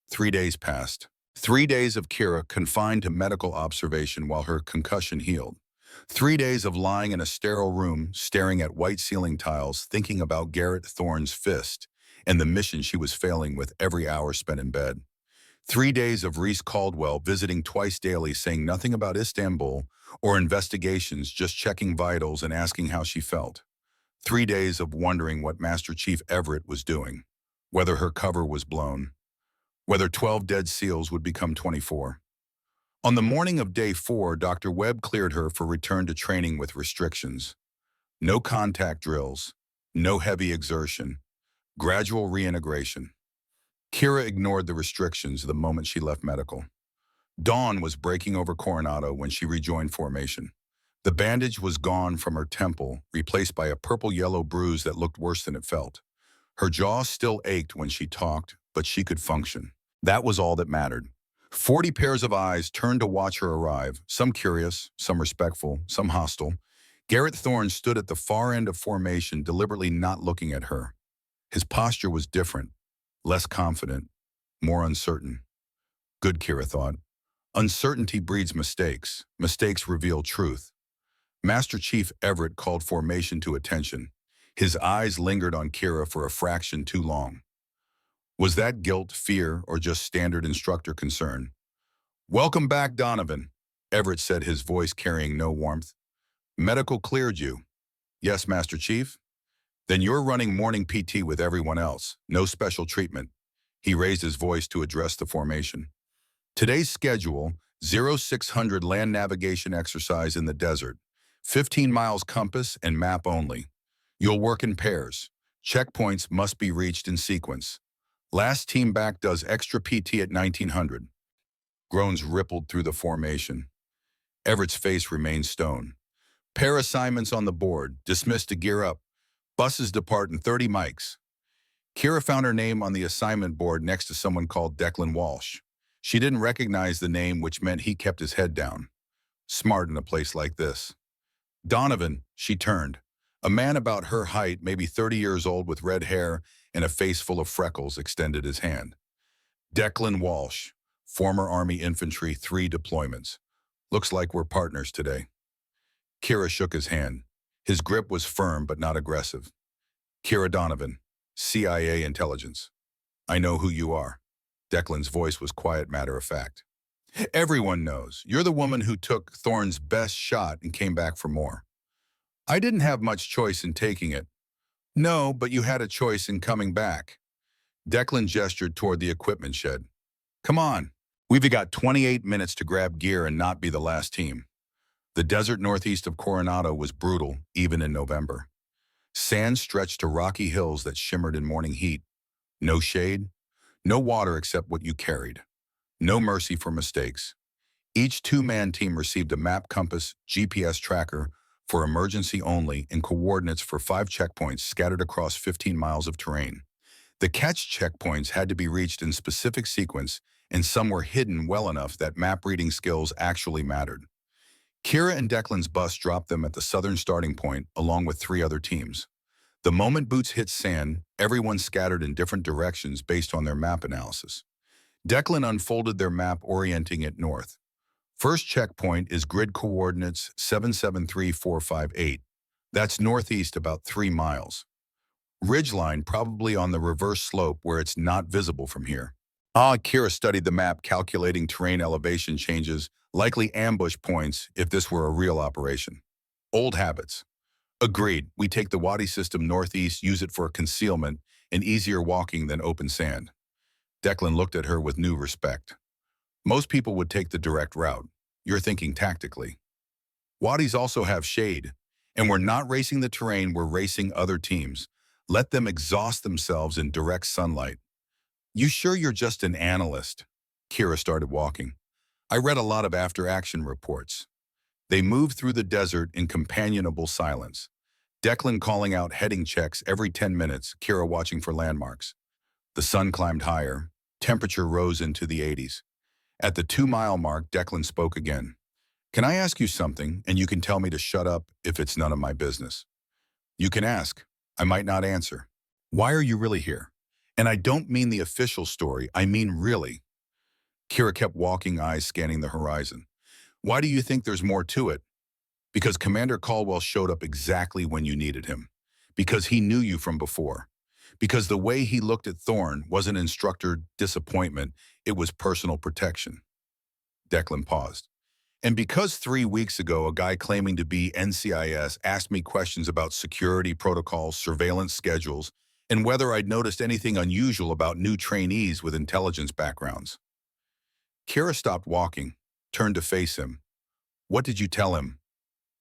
3 days passed. 3 days of Kira confined to medical observation while her concussion healed. 3 days of lying in a sterile room, staring at white ceiling tiles, thinking about Garrett Thorne's fist and the mission she was failing with every hour spent in bed. 3 days of Reese Caldwell visiting twice daily, saying nothing about Istanbul or investigations, just checking vitals and asking how she felt. 3 days of wondering what Master Chief Everett was doing, whether her cover was blown, whether 12 dead SEALs would become 24. On the morning of day 4, Dr. Webb cleared her for return to training with restrictions. No contact drills, no heavy exertion, gradual reintegration. Kira ignored the restrictions the moment she left medical. Dawn was breaking over Coronado when she rejoined formation. The bandage was gone from her temple, replaced by a purple-yellow bruise that looked worse than it felt. Her jaw still ached when she talked, but she could function. That was all that mattered. 40 pairs of eyes turned to watch her arrive, some curious, some respectful, some hostile. Garrett Thorne stood at the far end of formation, deliberately not looking at her. His posture was different, less confident, more uncertain. Good, Kira thought. Uncertainty breeds mistakes. Mistakes reveal truth. Master Chief Everett called formation to attention. His eyes lingered on Kira for a fraction too long. Was that guilt, fear, or just standard instructor concern? "Welcome back, Donovan," Everett said, his voice carrying no warmth. "Medical cleared you." "Yes, Master Chief." "Then you're running morning PT with everyone else. No special treatment." He raised his voice to address the formation. "Today's schedule, 0600 land navigation exercise in the desert. 15 miles compass and map only. You'll work in pairs. Checkpoints must be reached in sequence. Last team back does extra PT at 1900. Groans rippled through the formation. Everett's face remained stone. "Pair assignments on the board. Dismissed to gear up. Buses depart in 30 mics." Kira found her name on the assignment board next to someone called Declan Walsh. She didn't recognize the name, which meant he kept his head down. Smart in a place like this. "Donovan," she turned. A man about her height, maybe 30 years old with red hair and a face full of freckles, extended his hand. "Declan Walsh, former Army infantry, 3 deployments. Looks like we're partners today." Kira shook his hand. His grip was firm but not aggressive. "Kira Donovan, CIA intelligence. I know who you are." Declan's voice was quiet, matter-of-fact. "Everyone knows. You're the woman who took Thorne's best shot and came back for more." "I didn't have much choice in taking it." "No, but you had a choice in coming back." Declan gestured toward the equipment shed. "Come on. We've got 28 minutes to grab gear and not be the last team." The desert northeast of Coronado was brutal, even in November. Sand stretched to rocky hills that shimmered in morning heat. No shade, no water except what you carried. No mercy for mistakes. Each 2-man team received a map, compass, GPS tracker for emergency only, and coordinates for 5 checkpoints scattered across 15 miles of terrain. The catch checkpoints had to be reached in specific sequence, and some were hidden well enough that map reading skills actually mattered. Kira and Declan's bus dropped them at the southern starting point, along with 3 other teams. The moment boots hit sand, everyone scattered in different directions based on their map analysis. Declan unfolded their map, orienting it north. First checkpoint is grid coordinates 773458. That's northeast about 3 miles. Ridgeline probably on the reverse slope where it's not visible from here. Kira studied the map, calculating terrain elevation changes, likely ambush points if this were a real operation. Old habits. Agreed, we take the Wadi system northeast, use it for concealment and easier walking than open sand. Declan looked at her with new respect. Most people would take the direct route. You're thinking tactically. Wadis also have shade, and we're not racing the terrain, we're racing other teams. Let them exhaust themselves in direct sunlight. You sure you're just an analyst? Kira started walking. I read a lot of after-action reports. They moved through the desert in companionable silence. Declan calling out heading checks every 10 minutes, Kira watching for landmarks. The sun climbed higher. Temperature rose into the 80s. At the 2-mile mark, Declan spoke again. Can I ask you something, and you can tell me to shut up if it's none of my business? You can ask. I might not answer. Why are you really here? And I don't mean the official story, I mean really. Kira kept walking, eyes scanning the horizon. Why do you think there's more to it? Because Commander Caldwell showed up exactly when you needed him. Because he knew you from before. Because the way he looked at Thorne wasn't instructor disappointment, it was personal protection. Declan paused. And because 3 weeks ago, a guy claiming to be NCIS asked me questions about security protocols, surveillance schedules, and whether I'd noticed anything unusual about new trainees with intelligence backgrounds. Kira stopped walking, turned to face him. What did you tell him?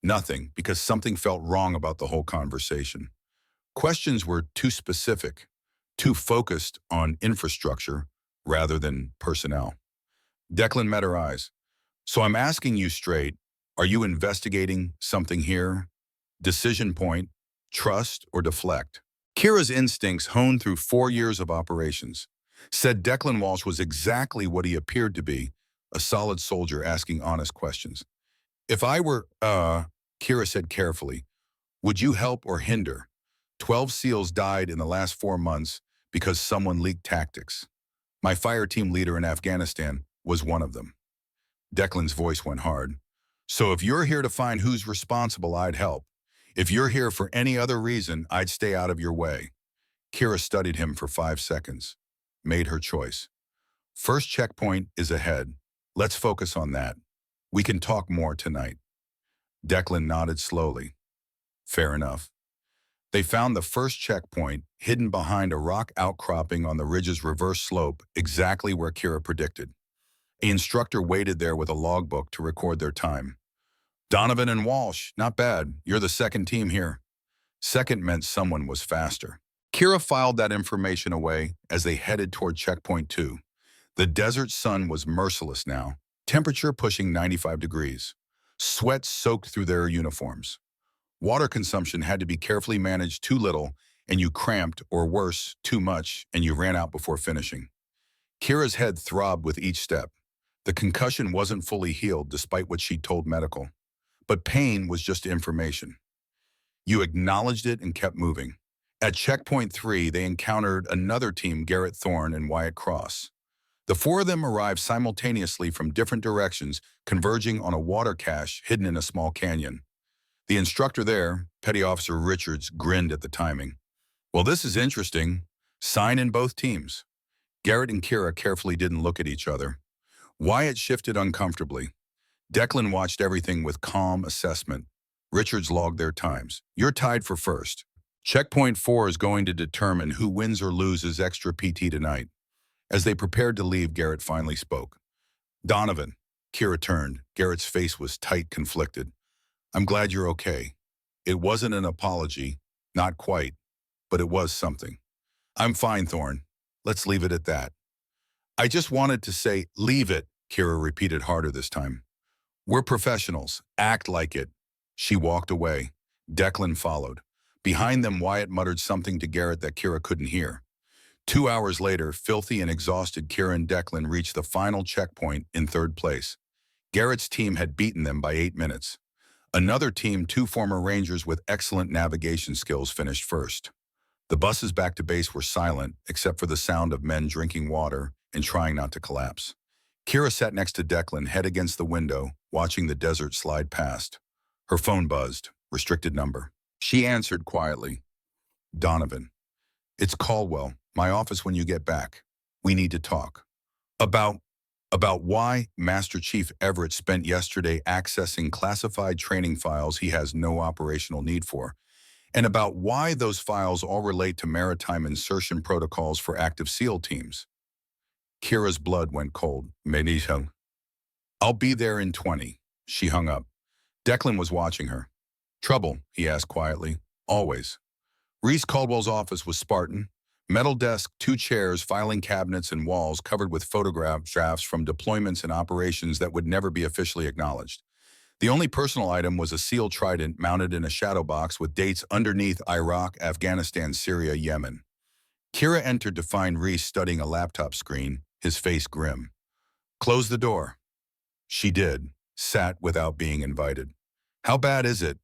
Nothing, because something felt wrong about the whole conversation. Questions were too specific, too focused on infrastructure rather than personnel. Declan met her eyes. So I'm asking you straight, are you investigating something here? Decision point, trust, or deflect? Kira's instincts, honed through 4 years of operations, said Declan Walsh was exactly what he appeared to be, a solid soldier asking honest questions. If I were, Kira said carefully, would you help or hinder? 12 SEALs died in the last 4 months because someone leaked tactics. My fire team leader in Afghanistan was one of them. Declan's voice went hard. So if you're here to find who's responsible, I'd help. If you're here for any other reason, I'd stay out of your way. Kira studied him for 5 seconds, made her choice. First checkpoint is ahead. Let's focus on that. We can talk more tonight. Declan nodded slowly. Fair enough. They found the first checkpoint hidden behind a rock outcropping on the ridge's reverse slope, exactly where Kira predicted. The instructor waited there with a logbook to record their time. Donovan and Walsh, not bad. You're the second team here. Second meant someone was faster. Kira filed that information away as they headed toward checkpoint 2. The desert sun was merciless now, temperature pushing 95 degrees. Sweat soaked through their uniforms. Water consumption had to be carefully managed. Too little, and you cramped, or worse, too much, and you ran out before finishing. Kira's head throbbed with each step. The concussion wasn't fully healed despite what she'd told medical. But pain was just information. You acknowledged it and kept moving. At checkpoint 3, they encountered another team, Garrett Thorne and Wyatt Cross. The four of them arrived simultaneously from different directions, converging on a water cache hidden in a small canyon. The instructor there, Petty Officer Richards, grinned at the timing. Well, this is interesting. Sign in both teams. Garrett and Kira carefully didn't look at each other. Wyatt shifted uncomfortably. Declan watched everything with calm assessment. Richards logged their times. You're tied for first. Checkpoint 4 is going to determine who wins or loses extra PT tonight. As they prepared to leave, Garrett finally spoke. Donovan. Kira turned. Garrett's face was tight, conflicted. I'm glad you're okay. It wasn't an apology. Not quite. But it was something. I'm fine, Thorne. Let's leave it at that. I just wanted to say, leave it, Kira repeated harder this time. We're professionals. Act like it. She walked away. Declan followed. Behind them, Wyatt muttered something to Garrett that Kira couldn't hear. 2 hours later, filthy and exhausted, Kira and Declan reached the final checkpoint in third place. Garrett's team had beaten them by 8 minutes. Another team, 2 former Rangers with excellent navigation skills, finished first. The buses back to base were silent, except for the sound of men drinking water and trying not to collapse. Kira sat next to Declan, head against the window, watching the desert slide past. Her phone buzzed. Restricted number. She answered quietly. Donovan. It's Caldwell. My office when you get back. We need to talk. About why Master Chief Everett spent yesterday accessing classified training files he has no operational need for, and about why those files all relate to maritime insertion protocols for active SEAL teams. Kira's blood went cold. Benito. I'll be there in 20. She hung up. Declan was watching her. Trouble, he asked quietly. Always. Reese Caldwell's office was Spartan. Metal desk, 2 chairs, filing cabinets, and walls covered with photograph drafts from deployments and operations that would never be officially acknowledged. The only personal item was a SEAL trident mounted in a shadow box with dates underneath: Iraq, Afghanistan, Syria, Yemen. Kira entered to find Reese studying a laptop screen, his face grim. Close the door. She did, sat without being invited. How bad is it?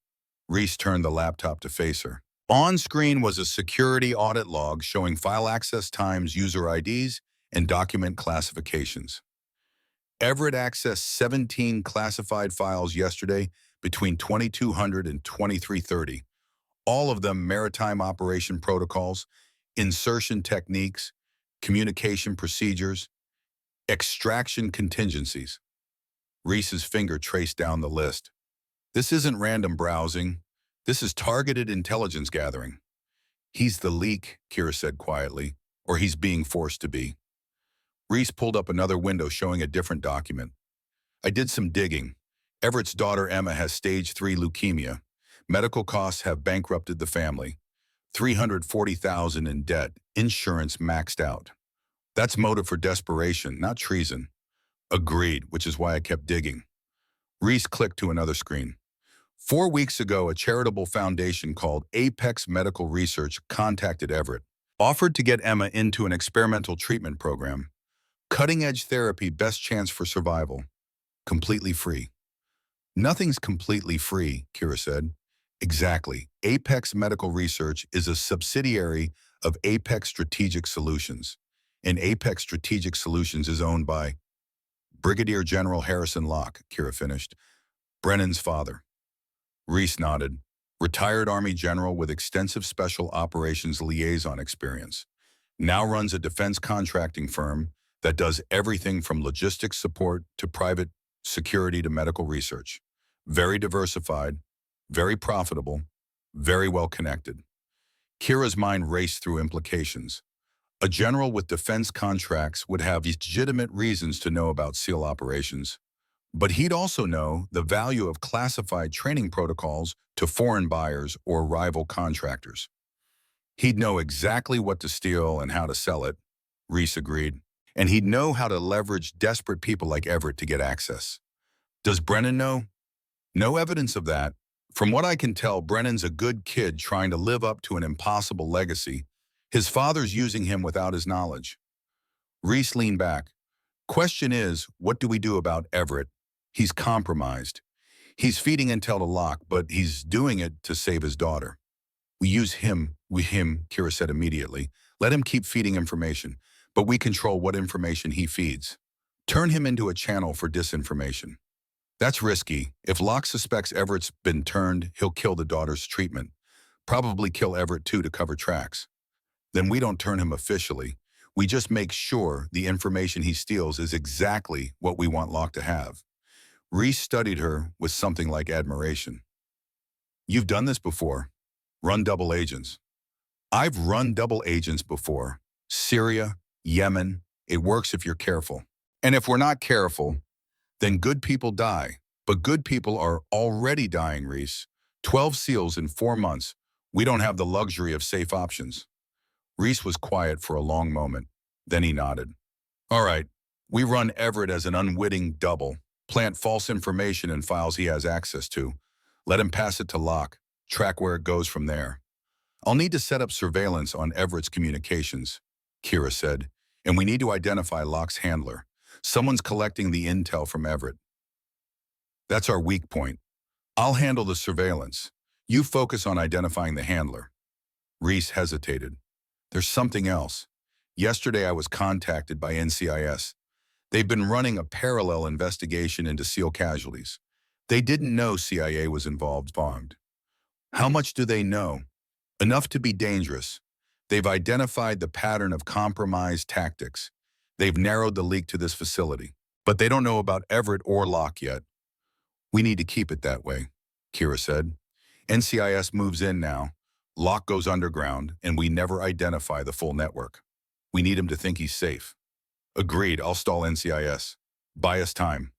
Reese turned the laptop to face her. On screen was a security audit log showing file access times, user IDs, and document classifications. Everett accessed 17 classified files yesterday between 2200 and 2330. All of them maritime operation protocols, insertion techniques, communication procedures, extraction contingencies. Reese's finger traced down the list. This isn't random browsing. This is targeted intelligence gathering. He's the leak, Kira said quietly, or he's being forced to be. Reese pulled up another window showing a different document. I did some digging. Everett's daughter Emma has stage 3 leukemia. Medical costs have bankrupted the family. $340,000 in debt, insurance maxed out. That's motive for desperation, not treason. Agreed, which is why I kept digging. Reese clicked to another screen. 4 weeks ago, a charitable foundation called Apex Medical Research contacted Everett, offered to get Emma into an experimental treatment program. Cutting-edge therapy, best chance for survival. Completely free. Nothing's completely free, Kira said. Exactly. Apex Medical Research is a subsidiary of Apex Strategic Solutions. And Apex Strategic Solutions is owned by Brigadier General Harrison Locke, Kira finished. Brennan's father. Reese nodded. Retired Army general with extensive special operations liaison experience. Now runs a defense contracting firm that does everything from logistics support to private security to medical research. Very diversified, very profitable, very well connected. Kira's mind raced through implications. A general with defense contracts would have legitimate reasons to know about SEAL operations, but he'd also know the value of classified training protocols to foreign buyers or rival contractors. He'd know exactly what to steal and how to sell it, Reese agreed, and he'd know how to leverage desperate people like Everett to get access. Does Brennan know? No evidence of that. From what I can tell, Brennan's a good kid trying to live up to an impossible legacy. His father's using him without his knowledge. Reese leaned back. Question is, what do we do about Everett? He's compromised. He's feeding intel to Locke, but he's doing it to save his daughter. We use him, Kira said immediately. Let him keep feeding information, but we control what information he feeds. Turn him into a channel for disinformation. That's risky. If Locke suspects Everett's been turned, he'll kill the daughter's treatment. Probably kill Everett too to cover tracks. Then we don't turn him officially. We just make sure the information he steals is exactly what we want Locke to have. Reese studied her with something like admiration. You've done this before. Run double agents. I've run double agents before. Syria, Yemen. It works if you're careful. And if we're not careful, then good people die. But good people are already dying, Reese. 12 SEALs in 4 months. We don't have the luxury of safe options. Reese was quiet for a long moment. Then he nodded. All right, we run Everett as an unwitting double. Plant false information in files he has access to. Let him pass it to Locke. Track where it goes from there. I'll need to set up surveillance on Everett's communications, Kira said, and we need to identify Locke's handler. Someone's collecting the intel from Everett. That's our weak point. I'll handle the surveillance. You focus on identifying the handler. Reese hesitated. There's something else. Yesterday I was contacted by NCIS. They've been running a parallel investigation into SEAL casualties. They didn't know CIA was involved. How much do they know? Enough to be dangerous. They've identified the pattern of compromised tactics. They've narrowed the leak to this facility. But they don't know about Everett or Locke yet. We need to keep it that way, Kira said. NCIS moves in now. Locke goes underground, and we never identify the full network. We need him to think he's safe. Agreed, I'll stall NCIS. Buy us time.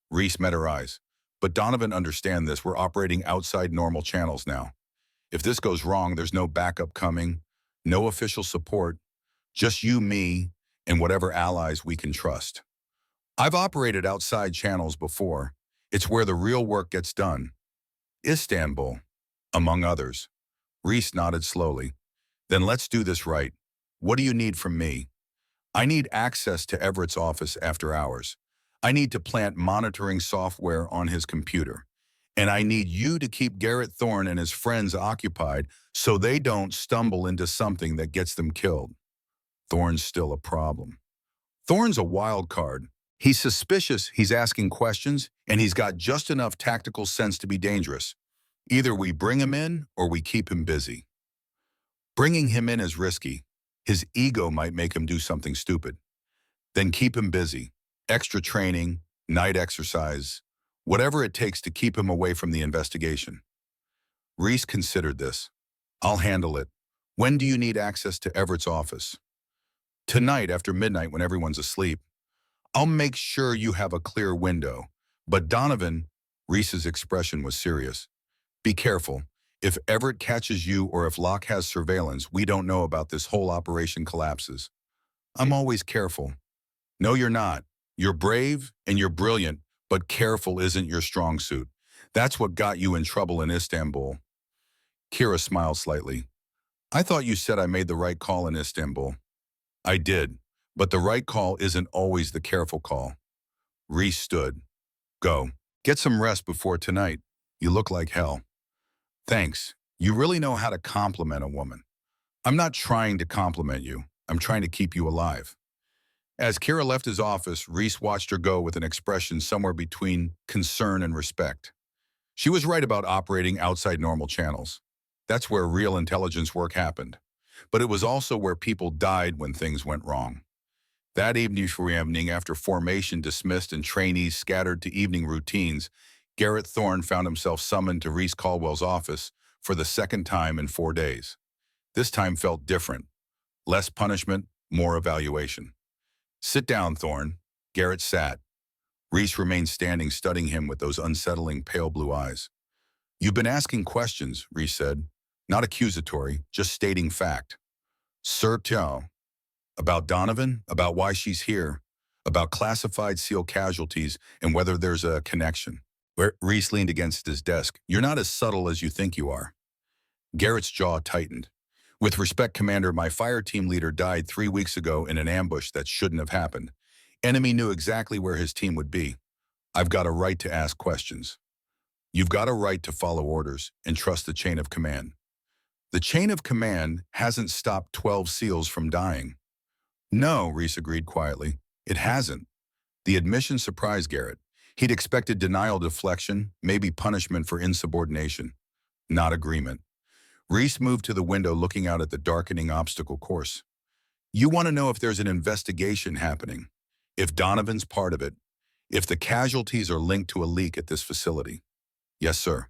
Reese met her eyes. But Donovan, understand this, we're operating outside normal channels now. If this goes wrong, there's no backup coming, no official support, just you, me, and whatever allies we can trust. I've operated outside channels before. It's where the real work gets done. Istanbul, among others. Reese nodded slowly. Then let's do this right. What do you need from me? I need access to Everett's office after hours. I need to plant monitoring software on his computer. And I need you to keep Garrett Thorne and his friends occupied so they don't stumble into something that gets them killed. Thorne's still a problem. Thorne's a wild card. He's suspicious, he's asking questions, and he's got just enough tactical sense to be dangerous. Either we bring him in or we keep him busy. Bringing him in is risky. His ego might make him do something stupid. Then keep him busy. Extra training, night exercise, whatever it takes to keep him away from the investigation. Reese considered this. I'll handle it. When do you need access to Everett's office? Tonight after midnight when everyone's asleep. I'll make sure you have a clear window. But Donovan, Reese's expression was serious. Be careful. If Everett catches you or if Locke has surveillance, we don't know about this whole operation collapses. I'm always careful. No, you're not. You're brave and you're brilliant, but careful isn't your strong suit. That's what got you in trouble in Istanbul. Kira smiled slightly. I thought you said I made the right call in Istanbul. I did, but the right call isn't always the careful call. Reese stood. Go. Get some rest before tonight. You look like hell. Thanks. You really know how to compliment a woman. I'm not trying to compliment you. I'm trying to keep you alive. As Kira left his office, Reese watched her go with an expression somewhere between concern and respect. She was right about operating outside normal channels. That's where real intelligence work happened. But it was also where people died when things went wrong. That evening, after formation dismissed and trainees scattered to evening routines, Garrett Thorne found himself summoned to Reese Caldwell's office for the second time in 4 days. This time felt different. Less punishment, more evaluation. Sit down, Thorne. Garrett sat. Reese remained standing, studying him with those unsettling pale blue eyes. You've been asking questions, Reese said. Not accusatory, just stating fact. Sir Tao. About Donovan, about why she's here, about classified SEAL casualties and whether there's a connection. Reese leaned against his desk. You're not as subtle as you think you are. Garrett's jaw tightened. With respect, Commander, my fire team leader died 3 weeks ago in an ambush that shouldn't have happened. Enemy knew exactly where his team would be. I've got a right to ask questions. You've got a right to follow orders and trust the chain of command. The chain of command hasn't stopped 12 SEALs from dying. No, Reese agreed quietly. It hasn't. The admission surprised Garrett. He'd expected denial deflection, maybe punishment for insubordination. Not agreement. Reese moved to the window, looking out at the darkening obstacle course. You want to know if there's an investigation happening, if Donovan's part of it, if the casualties are linked to a leak at this facility. Yes, sir.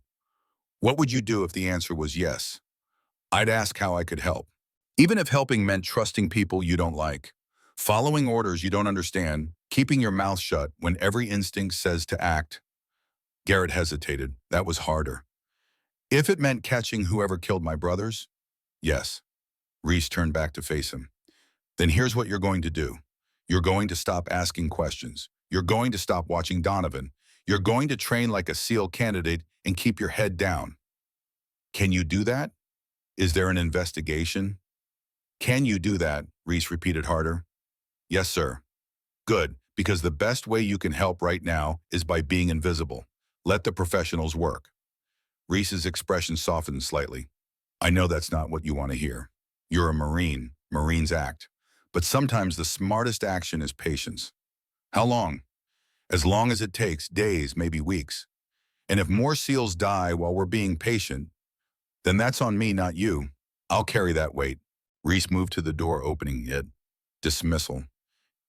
What would you do if the answer was yes? I'd ask how I could help. Even if helping meant trusting people you don't like, following orders you don't understand, keeping your mouth shut when every instinct says to act. Garrett hesitated. That was harder. If it meant catching whoever killed my brothers? Yes. Reese turned back to face him. Then here's what you're going to do. You're going to stop asking questions. You're going to stop watching Donovan. You're going to train like a SEAL candidate and keep your head down. Can you do that? Is there an investigation? Can you do that? Reese repeated harder. Yes, sir. Good, because the best way you can help right now is by being invisible. Let the professionals work. Reese's expression softened slightly. I know that's not what you want to hear. You're a Marine. Marines act. But sometimes the smartest action is patience. How long? As long as it takes, days, maybe weeks. And if more SEALs die while we're being patient, then that's on me, not you. I'll carry that weight. Reese moved to the door, opening it. Dismissal.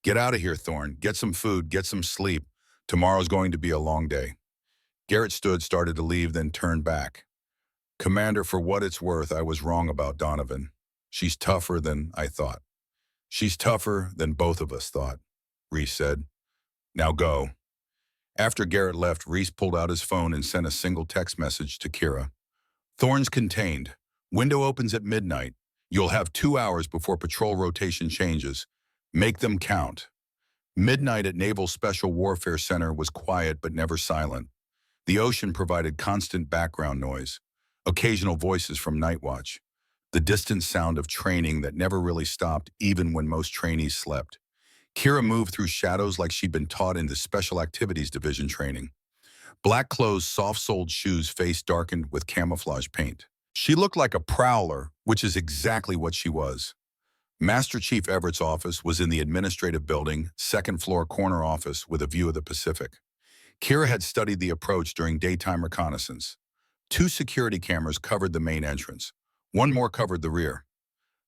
Get out of here, Thorne. Get some food, get some sleep. Tomorrow's going to be a long day. Garrett stood, started to leave, then turned back. Commander, for what it's worth, I was wrong about Donovan. She's tougher than I thought. She's tougher than both of us thought, Reese said. Now go. After Garrett left, Reese pulled out his phone and sent a single text message to Kira. Thorne's contained. Window opens at midnight. You'll have 2 hours before patrol rotation changes. Make them count. Midnight at Naval Special Warfare Center was quiet but never silent. The ocean provided constant background noise, occasional voices from Night Watch, the distant sound of training that never really stopped even when most trainees slept. Kira moved through shadows like she'd been taught in the Special Activities Division training. Black clothes, soft-soled shoes, face darkened with camouflage paint. She looked like a prowler, which is exactly what she was. Master Chief Everett's office was in the administrative building, second-floor corner office with a view of the Pacific. Kira had studied the approach during daytime reconnaissance. 2 security cameras covered the main entrance. 1 more covered the rear.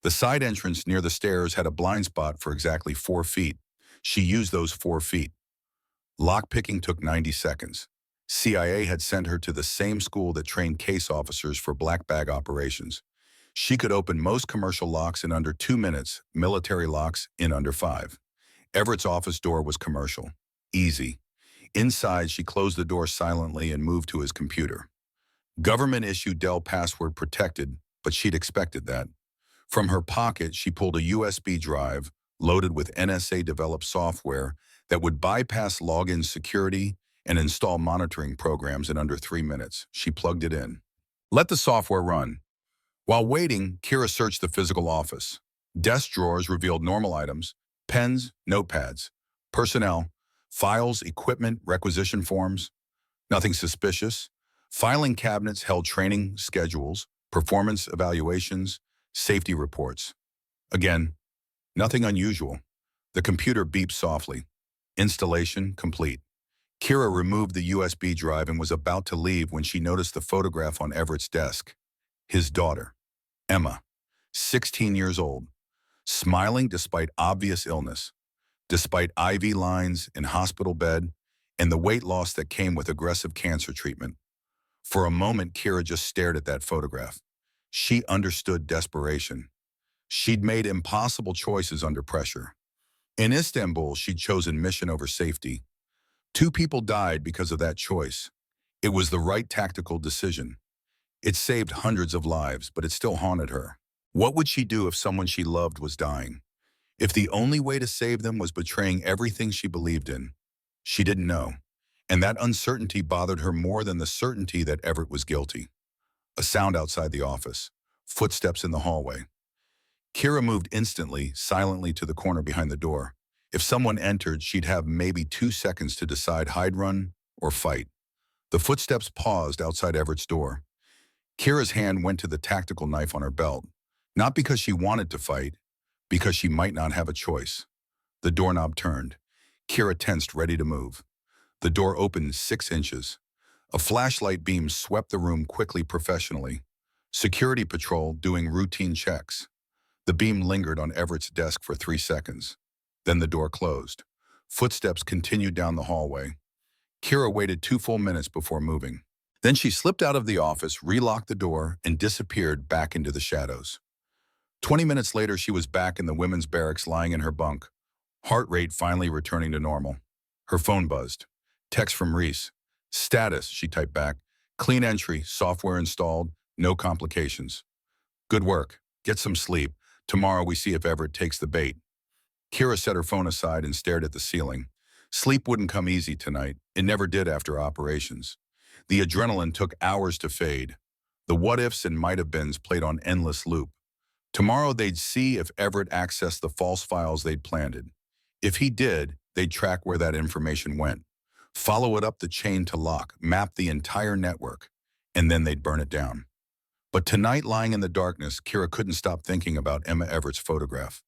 The side entrance near the stairs had a blind spot for exactly 4 feet. She used those 4 feet. Lockpicking took 90 seconds. CIA had sent her to the same school that trained case officers for black bag operations. She could open most commercial locks in under 2 minutes, military locks in under 5. Everett's office door was commercial. Easy. Inside, she closed the door silently and moved to his computer. Government-issued Dell password protected, but she'd expected that. From her pocket, she pulled a USB drive loaded with NSA-developed software that would bypass login security and install monitoring programs in under 3 minutes. She plugged it in. Let the software run. While waiting, Kira searched the physical office. Desk drawers revealed normal items: pens, notepads, personnel, files, equipment, requisition forms. Nothing suspicious. Filing cabinets held training schedules, performance evaluations, safety reports. Again, nothing unusual. The computer beeped softly. Installation complete. Kira removed the USB drive and was about to leave when she noticed the photograph on Everett's desk. His daughter, Emma, 16 years old, smiling despite obvious illness, despite IV lines in hospital bed, and the weight loss that came with aggressive cancer treatment. For a moment, Kira just stared at that photograph. She understood desperation. She'd made impossible choices under pressure. In Istanbul, she'd chosen mission over safety. 2 people died because of that choice. It was the right tactical decision. It saved hundreds of lives, but it still haunted her. What would she do if someone she loved was dying? If the only way to save them was betraying everything she believed in? She didn't know. And that uncertainty bothered her more than the certainty that Everett was guilty. A sound outside the office. Footsteps in the hallway. Kira moved instantly, silently to the corner behind the door. If someone entered, she'd have maybe 2 seconds to decide hide, run, or fight. The footsteps paused outside Everett's door. Kira's hand went to the tactical knife on her belt. Not because she wanted to fight, because she might not have a choice. The doorknob turned. Kira tensed, ready to move. The door opened 6 inches. A flashlight beam swept the room quickly, professionally. Security patrol doing routine checks. The beam lingered on Everett's desk for 3 seconds. Then the door closed. Footsteps continued down the hallway. Kira waited 2 full minutes before moving. Then she slipped out of the office, relocked the door, and disappeared back into the shadows. 20 minutes later, she was back in the women's barracks, lying in her bunk, heart rate finally returning to normal. Her phone buzzed. Text from Reese. Status, she typed back. Clean entry, software installed, no complications. Good work. Get some sleep. Tomorrow we see if Everett takes the bait. Kira set her phone aside and stared at the ceiling. Sleep wouldn't come easy tonight. It never did after operations. The adrenaline took hours to fade. The what-ifs and might-have-beens played on endless loop. Tomorrow they'd see if Everett accessed the false files they'd planted. If he did, they'd track where that information went, follow it up the chain to lock, map the entire network, and then they'd burn it down. But tonight, lying in the darkness, Kira couldn't stop thinking about Emma Everett's photograph,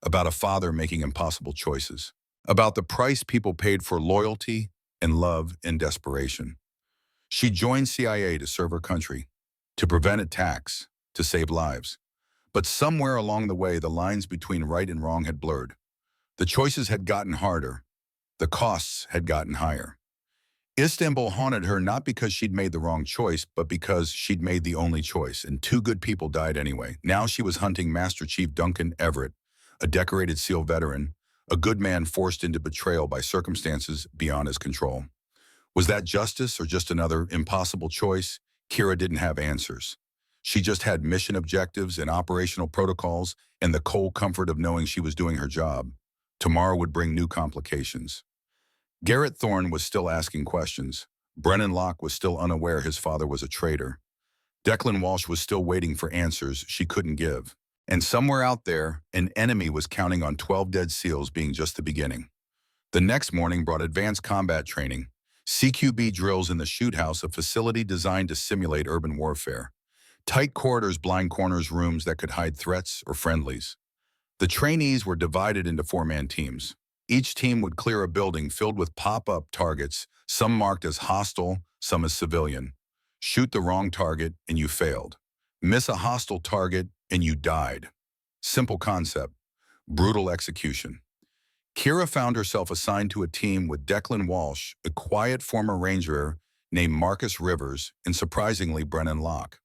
about a father making impossible choices, about the price people paid for loyalty and love in desperation. She joined CIA to serve her country, to prevent attacks, to save lives. But somewhere along the way, the lines between right and wrong had blurred. The choices had gotten harder. The costs had gotten higher. Istanbul haunted her not because she'd made the wrong choice, but because she'd made the only choice, and 2 good people died anyway. Now she was hunting Master Chief Duncan Everett, a decorated SEAL veteran, a good man forced into betrayal by circumstances beyond his control. Was that justice or just another impossible choice? Kira didn't have answers. She just had mission objectives and operational protocols and the cold comfort of knowing she was doing her job. Tomorrow would bring new complications. Garrett Thorne was still asking questions. Brennan Locke was still unaware his father was a traitor. Declan Walsh was still waiting for answers she couldn't give. And somewhere out there, an enemy was counting on 12 dead SEALs being just the beginning. The next morning brought advanced combat training, CQB drills in the shoot house, a facility designed to simulate urban warfare. Tight corridors, blind corners, rooms that could hide threats or friendlies. The trainees were divided into 4-man teams. Each team would clear a building filled with pop-up targets, some marked as hostile, some as civilian. Shoot the wrong target and you failed. Miss a hostile target and you died. Simple concept, brutal execution. Kira found herself assigned to a team with Declan Walsh, a quiet former Ranger named Marcus Rivers, and surprisingly Brennan Locke.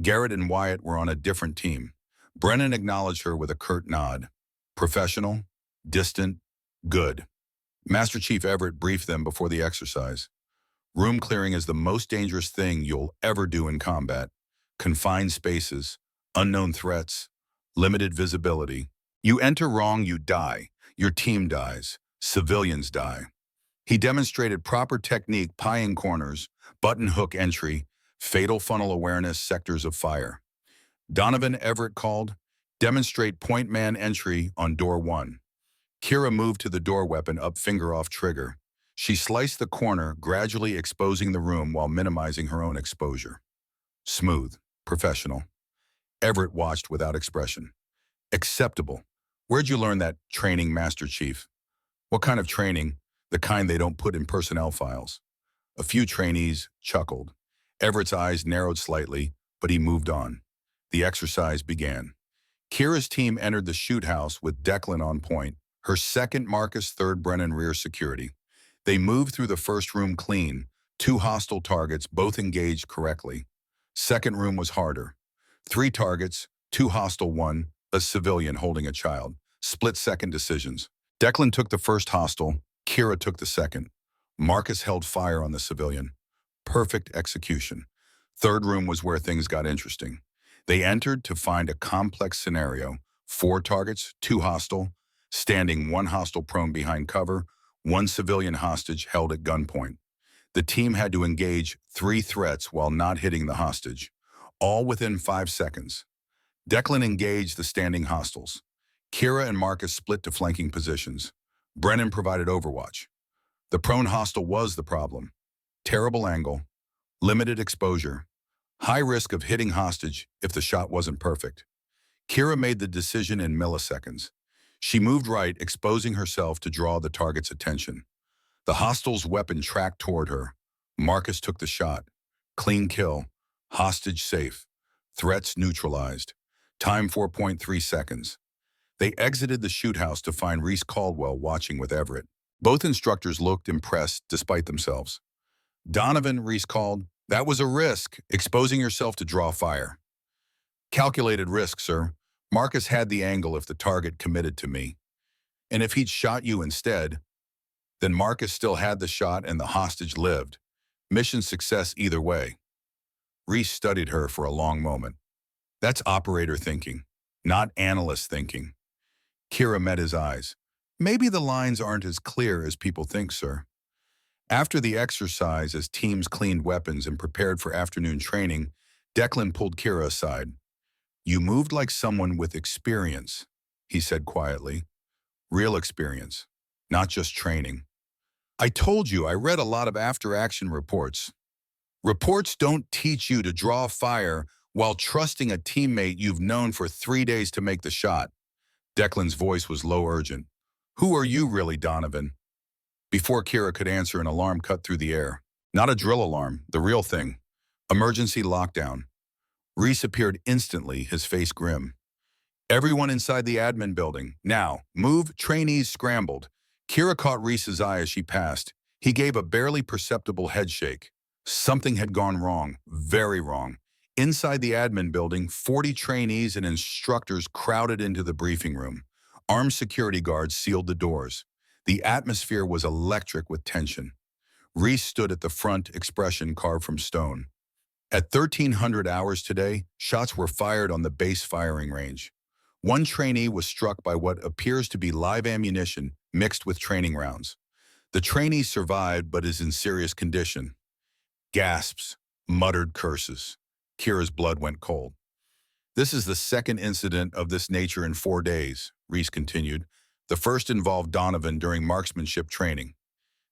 Garrett and Wyatt were on a different team. Brennan acknowledged her with a curt nod. Professional, distant, good. Master Chief Everett briefed them before the exercise. Room clearing is the most dangerous thing you'll ever do in combat. Confined spaces, unknown threats, limited visibility. You enter wrong, you die. Your team dies. Civilians die. He demonstrated proper technique, pieing corners, button hook entry, fatal funnel awareness, sectors of fire. Donovan Everett called, demonstrate point man entry on door 1. Kira moved to the door, weapon up, finger off trigger. She sliced the corner, gradually exposing the room while minimizing her own exposure. Smooth, professional. Everett watched without expression. Acceptable. Where'd you learn that training, Master Chief? What kind of training? The kind they don't put in personnel files. A few trainees chuckled. Everett's eyes narrowed slightly, but he moved on. The exercise began. Kira's team entered the shoot house with Declan on point, her second Marcus, third Brennan rear security. They moved through the first room clean, 2 hostile targets, both engaged correctly. Second room was harder. 3 targets, 2 hostile, 1, a civilian holding a child. Split-second decisions. Declan took the first hostile, Kira took the second. Marcus held fire on the civilian. Perfect execution. Third room was where things got interesting. They entered to find a complex scenario. 4 targets, 2 hostile, standing 1 hostile prone behind cover, 1 civilian hostage held at gunpoint. The team had to engage 3 threats while not hitting the hostage, all within 5 seconds. Declan engaged the standing hostiles. Kira and Marcus split to flanking positions. Brennan provided overwatch. The prone hostile was the problem. Terrible angle, limited exposure, high risk of hitting hostage if the shot wasn't perfect. Kira made the decision in milliseconds. She moved right, exposing herself to draw the target's attention. The hostile's weapon tracked toward her. Marcus took the shot. Clean kill. Hostage safe. Threats neutralized. Time 4.3 seconds. They exited the shoot house to find Reese Caldwell watching with Everett. Both instructors looked impressed despite themselves. Donovan, Reese called, that was a risk, exposing yourself to draw fire. Calculated risk, sir. Marcus had the angle if the target committed to me. And if he'd shot you instead, then Marcus still had the shot and the hostage lived. Mission success either way. Reese studied her for a long moment. That's operator thinking, not analyst thinking. Kira met his eyes. Maybe the lines aren't as clear as people think, sir. After the exercise, as teams cleaned weapons and prepared for afternoon training, Declan pulled Kira aside. You moved like someone with experience, he said quietly. Real experience, not just training. I told you I read a lot of after-action reports. Reports don't teach you to draw fire while trusting a teammate you've known for 3 days to make the shot. Declan's voice was low, urgent. Who are you really, Donovan? Before Kira could answer, an alarm cut through the air. Not a drill alarm, the real thing. Emergency lockdown. Reese appeared instantly, his face grim. Everyone inside the admin building. Now, move, trainees scrambled. Kira caught Reese's eye as she passed. He gave a barely perceptible head shake. Something had gone wrong, very wrong. Inside the admin building, 40 trainees and instructors crowded into the briefing room. Armed security guards sealed the doors. The atmosphere was electric with tension. Reese stood at the front, expression carved from stone. At 1300 hours today, shots were fired on the base firing range. One trainee was struck by what appears to be live ammunition mixed with training rounds. The trainee survived but is in serious condition. Gasps, muttered curses. Kira's blood went cold. This is the second incident of this nature in 4 days, Reese continued. The first involved Donovan during marksmanship training.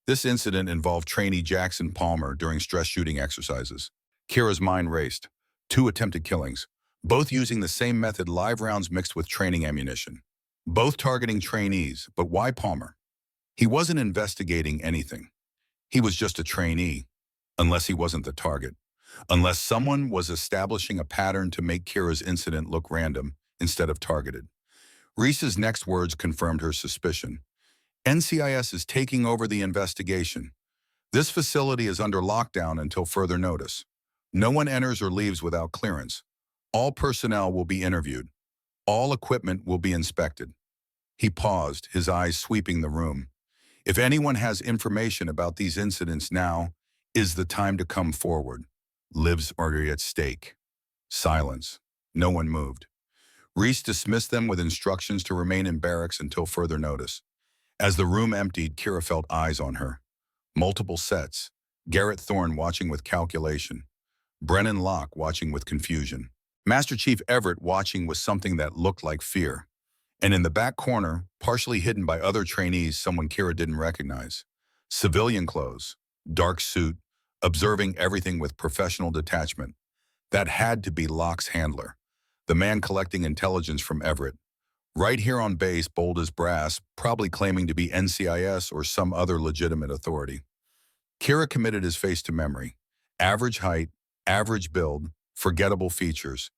This incident involved trainee Jackson Palmer during stress shooting exercises. Kira's mind raced. 2 attempted killings, both using the same method, live rounds mixed with training ammunition. Both targeting trainees, but why Palmer? He wasn't investigating anything. He was just a trainee, unless he wasn't the target. Unless someone was establishing a pattern to make Kira's incident look random instead of targeted. Reese's next words confirmed her suspicion. NCIS is taking over the investigation. This facility is under lockdown until further notice. No one enters or leaves without clearance. All personnel will be interviewed. All equipment will be inspected. He paused, his eyes sweeping the room. If anyone has information about these incidents, now is the time to come forward. Lives are at stake. Silence. No one moved. Reese dismissed them with instructions to remain in barracks until further notice. As the room emptied, Kira felt eyes on her. Multiple sets. Garrett Thorne watching with calculation. Brennan Locke watching with confusion. Master Chief Everett watching with something that looked like fear. And in the back corner, partially hidden by other trainees someone Kira didn't recognize. Civilian clothes, dark suit, observing everything with professional detachment. That had to be Locke's handler, the man collecting intelligence from Everett. Right here on base, bold as brass, probably claiming to be NCIS or some other legitimate authority. Kira committed his face to memory. Average height, average build, forgettable features.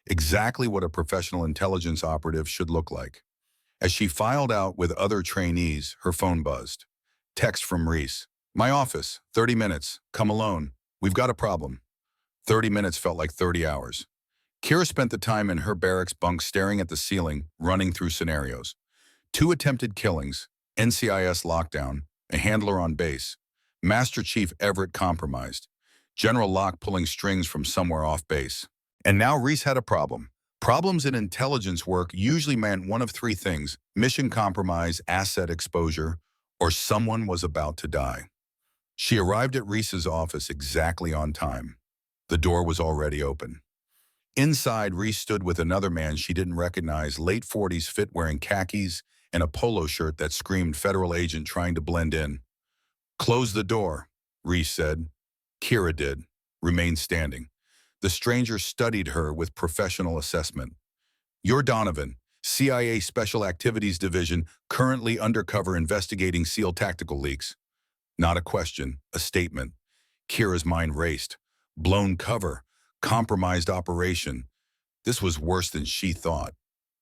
Exactly what a professional intelligence operative should look like. As she filed out with other trainees, her phone buzzed. Text from Reese. My office, 30 minutes, come alone. We've got a problem. 30 minutes felt like 30 hours. Kira spent the time in her barracks bunk staring at the ceiling, running through scenarios. 2 attempted killings, NCIS lockdown, a handler on base, Master Chief Everett compromised, General Locke pulling strings from somewhere off base. And now Reese had a problem. Problems in intelligence work usually meant one of 3 things: mission compromise, asset exposure, or someone was about to die. She arrived at Reese's office exactly on time. The door was already open. Inside, Reese stood with another man she didn't recognize, late 40s, fit, wearing khakis and a polo shirt that screamed federal agent trying to blend in. Close the door, Reese said. Kira did, remained standing. The stranger studied her with professional assessment. You're Donovan, CIA Special Activities Division, currently undercover investigating SEAL tactical leaks. Not a question, a statement. Kira's mind raced. Blown cover, compromised operation. This was worse than she thought.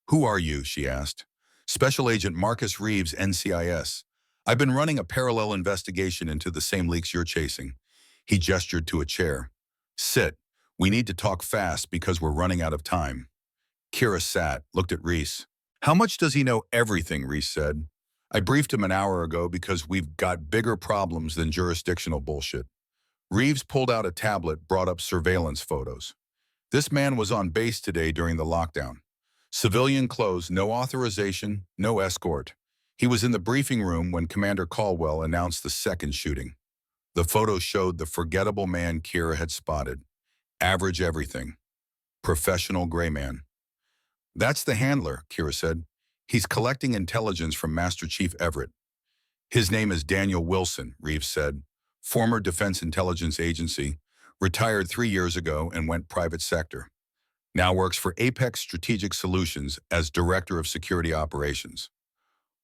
Who are you, she asked. Special Agent Marcus Reeves, NCIS. I've been running a parallel investigation into the same leaks you're chasing. He gestured to a chair. Sit. We need to talk fast because we're running out of time. Kira sat, looked at Reese. How much does he know? Everything, Reese said. I briefed him an hour ago because we've got bigger problems than jurisdictional bullshit. Reeves pulled out a tablet, brought up surveillance photos. This man was on base today during the lockdown. Civilian clothes, no authorization, no escort. He was in the briefing room when Commander Caldwell announced the second shooting. The photo showed the forgettable man Kira had spotted. Average everything. Professional gray man. That's the handler, Kira said. He's collecting intelligence from Master Chief Everett. His name is Daniel Wilson, Reeves said. Former Defense Intelligence Agency, retired 3 years ago and went private sector. Now works for Apex Strategic Solutions as Director of Security Operations.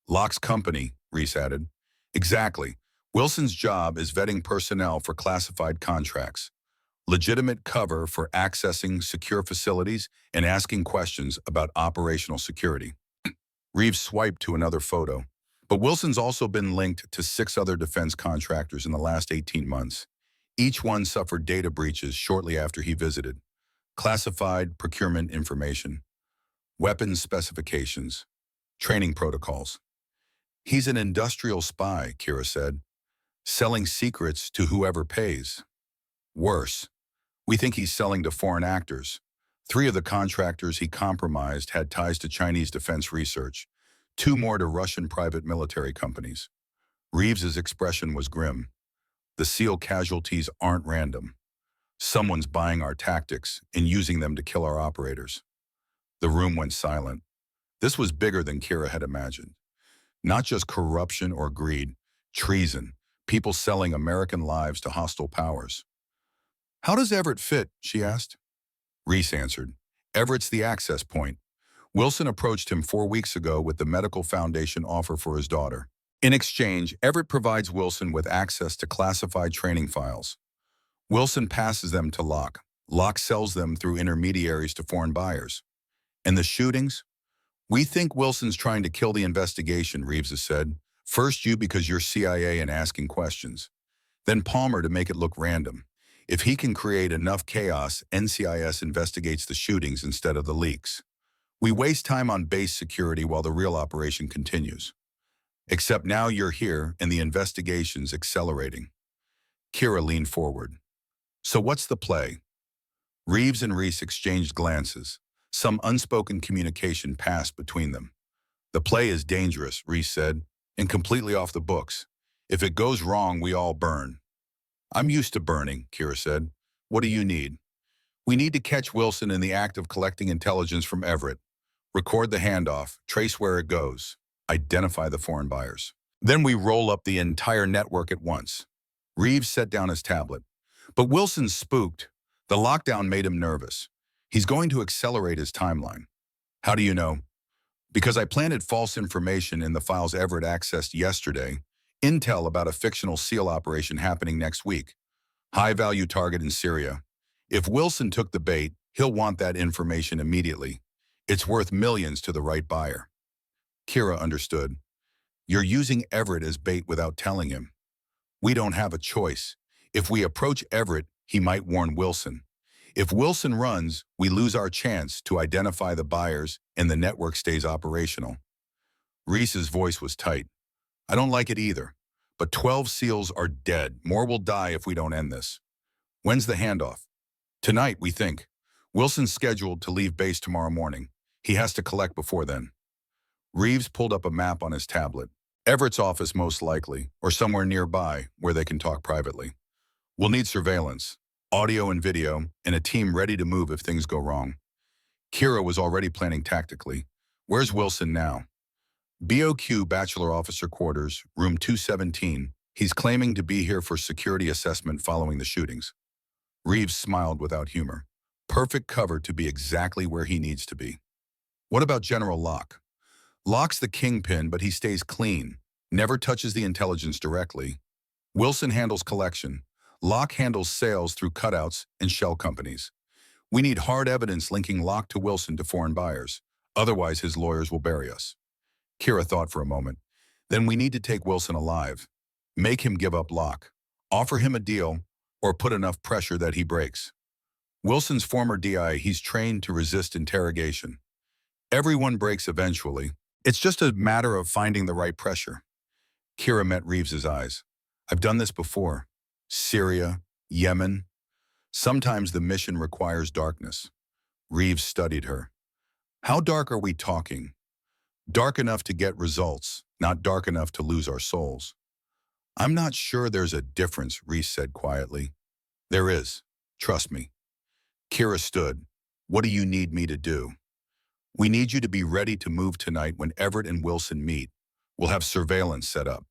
Locke's company, Reese added. Exactly. Wilson's job is vetting personnel for classified contracts. Legitimate cover for accessing secure facilities and asking questions about operational security. Reeves swiped to another photo. But Wilson's also been linked to 6 other defense contractors in the last 18 months. Each one suffered data breaches shortly after he visited. Classified procurement information, weapons specifications, training protocols. He's an industrial spy, Kira said, selling secrets to whoever pays. Worse, we think he's selling to foreign actors. 3 of the contractors he compromised had ties to Chinese defense research, 2 more to Russian private military companies. Reeves's expression was grim. The SEAL casualties aren't random. Someone's buying our tactics and using them to kill our operators. The room went silent. This was bigger than Kira had imagined. Not just corruption or greed, treason, people selling American lives to hostile powers. How does Everett fit? She asked. Reese answered. Everett's the access point. Wilson approached him 4 weeks ago with the Medical Foundation offer for his daughter. In exchange, Everett provides Wilson with access to classified training files. Wilson passes them to Locke. Locke sells them through intermediaries to foreign buyers. And the shootings? We think Wilson's trying to kill the investigation, Reeves has said. First you because you're CIA and asking questions. Then Palmer to make it look random. If he can create enough chaos, NCIS investigates the shootings instead of the leaks. We waste time on base security while the real operation continues. Except now you're here and the investigation's accelerating. Kira leaned forward. So what's the play? Reeves and Reese exchanged glances. Some unspoken communication passed between them. The play is dangerous, Reese said. and completely off the books. If it goes wrong, we all burn. I'm used to burning, Kira said. What do you need? We need to catch Wilson in the act of collecting intelligence from Everett, record the handoff, trace where it goes, identify the foreign buyers. Then we roll up the entire network at once. Reeves set down his tablet. But Wilson's spooked. The lockdown made him nervous. He's going to accelerate his timeline. How do you know? Because I planted false information in the files Everett accessed yesterday, intel about a fictional SEAL operation happening next week. High-value target in Syria. If Wilson took the bait, he'll want that information immediately. It's worth millions to the right buyer. Kira understood. You're using Everett as bait without telling him. We don't have a choice. If we approach Everett, he might warn Wilson. If Wilson runs, we lose our chance to identify the buyers and the network stays operational. Reese's voice was tight. I don't like it either, but 12 SEALs are dead. More will die if we don't end this. When's the handoff? Tonight, we think. Wilson's scheduled to leave base tomorrow morning. He has to collect before then. Reeves pulled up a map on his tablet. Everett's office most likely, or somewhere nearby where they can talk privately. We'll need surveillance, audio and video, and a team ready to move if things go wrong. Kira was already planning tactically. Where's Wilson now? BOQ Bachelor Officer Quarters, room 217. He's claiming to be here for security assessment following the shootings. Reeves smiled without humor. Perfect cover to be exactly where he needs to be. What about General Locke? Locke's the kingpin, but he stays clean, never touches the intelligence directly. Wilson handles collection. Locke handles sales through cutouts and shell companies. We need hard evidence linking Locke to Wilson to foreign buyers. Otherwise, his lawyers will bury us. Kira thought for a moment. Then we need to take Wilson alive. Make him give up Locke. Offer him a deal, or put enough pressure that he breaks. Wilson's former DI, he's trained to resist interrogation. Everyone breaks eventually. It's just a matter of finding the right pressure. Kira met Reeves's eyes. I've done this before. Syria, Yemen. Sometimes the mission requires darkness. Reeves studied her. How dark are we talking? Dark enough to get results, not dark enough to lose our souls. I'm not sure there's a difference, Reeves said quietly. There is. Trust me. Kira stood. What do you need me to do? We need you to be ready to move tonight when Everett and Wilson meet. We'll have surveillance set up.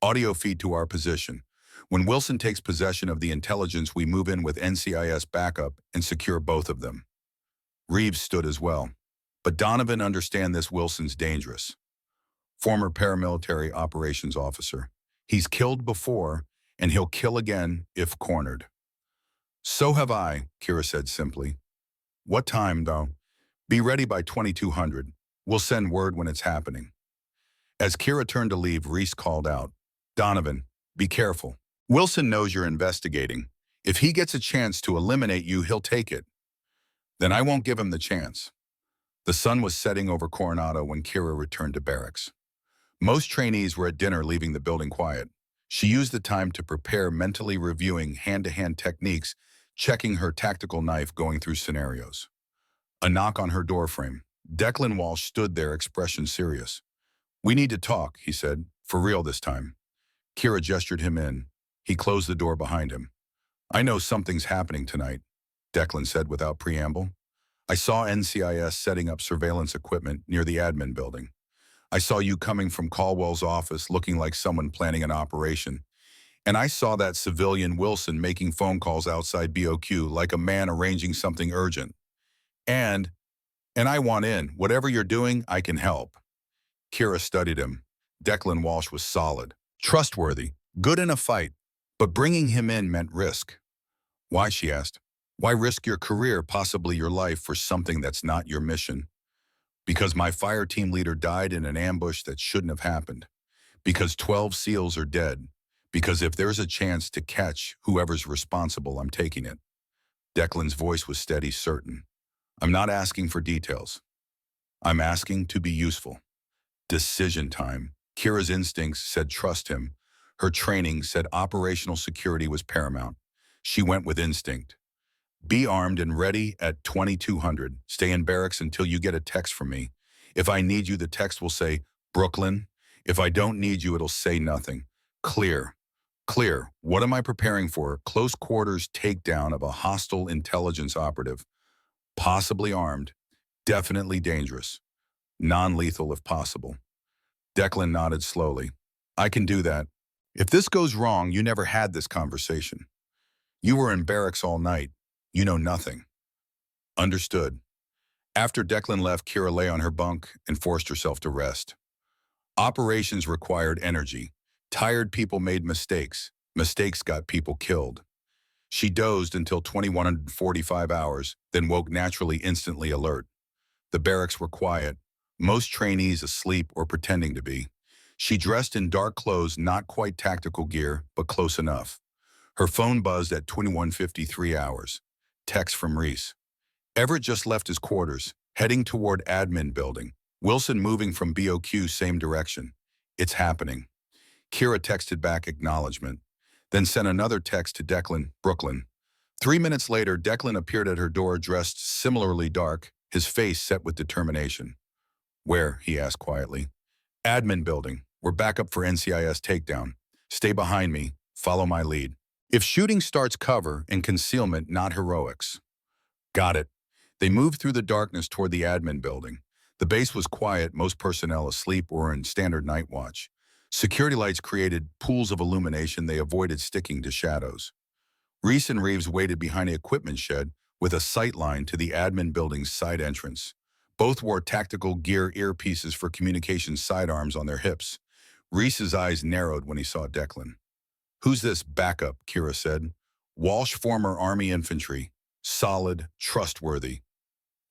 Audio feed to our position. When Wilson takes possession of the intelligence, we move in with NCIS backup and secure both of them. Reeves stood as well. But Donovan understand this. Wilson's dangerous. Former paramilitary operations officer. He's killed before, and he'll kill again if cornered. So have I, Kira said simply. What time, though? Be ready by 2200. We'll send word when it's happening. As Kira turned to leave, Reese called out, Donovan, be careful. Wilson knows you're investigating. If he gets a chance to eliminate you, he'll take it. Then I won't give him the chance. The sun was setting over Coronado when Kira returned to barracks. Most trainees were at dinner, leaving the building quiet. She used the time to prepare, mentally reviewing hand-to-hand techniques, checking her tactical knife, going through scenarios. A knock on her doorframe. Declan Walsh stood there, expression serious. We need to talk, he said, for real this time. Kira gestured him in. He closed the door behind him. I know something's happening tonight, Declan said without preamble. I saw NCIS setting up surveillance equipment near the admin building. I saw you coming from Caldwell's office looking like someone planning an operation. And I saw that civilian Wilson making phone calls outside BOQ like a man arranging something urgent. And I want in. Whatever you're doing, I can help. Kira studied him. Declan Walsh was solid, trustworthy, good in a fight. But bringing him in meant risk. Why, she asked. Why risk your career, possibly your life, for something that's not your mission? Because my fire team leader died in an ambush that shouldn't have happened. Because 12 SEALs are dead. Because if there's a chance to catch whoever's responsible, I'm taking it. Declan's voice was steady, certain. I'm not asking for details. I'm asking to be useful. Decision time. Kira's instincts said trust him. Her training said operational security was paramount. She went with instinct. Be armed and ready at 2200. Stay in barracks until you get a text from me. If I need you, the text will say, Brooklyn. If I don't need you, it'll say nothing. Clear. Clear. What am I preparing for? Close quarters takedown of a hostile intelligence operative. Possibly armed. Definitely dangerous. Non-lethal if possible. Declan nodded slowly. I can do that. If this goes wrong, you never had this conversation. You were in barracks all night. You know nothing. Understood. After Declan left, Kira lay on her bunk and forced herself to rest. Operations required energy. Tired people made mistakes. Mistakes got people killed. She dozed until 2145 hours, then woke naturally instantly alert. The barracks were quiet, most trainees asleep or pretending to be. She dressed in dark clothes, not quite tactical gear, but close enough. Her phone buzzed at 21:53 hours. Text from Reese. Everett just left his quarters, heading toward admin building. Wilson moving from BOQ same direction. It's happening. Kira texted back acknowledgement, then sent another text to Declan, Brooklyn. 3 minutes later, Declan appeared at her door dressed similarly dark, his face set with determination. Where? He asked quietly. Admin building. We're back up for NCIS takedown. Stay behind me. Follow my lead. If shooting starts, cover and concealment, not heroics. Got it. They moved through the darkness toward the admin building. The base was quiet, most personnel asleep or in standard night watch. Security lights created pools of illumination. They avoided sticking to shadows. Reese and Reeves waited behind the equipment shed with a sight line to the admin building's side entrance. Both wore tactical gear earpieces for communication sidearms on their hips. Reese's eyes narrowed when he saw Declan. Who's this backup? Kira said. Walsh, former Army infantry. Solid, trustworthy.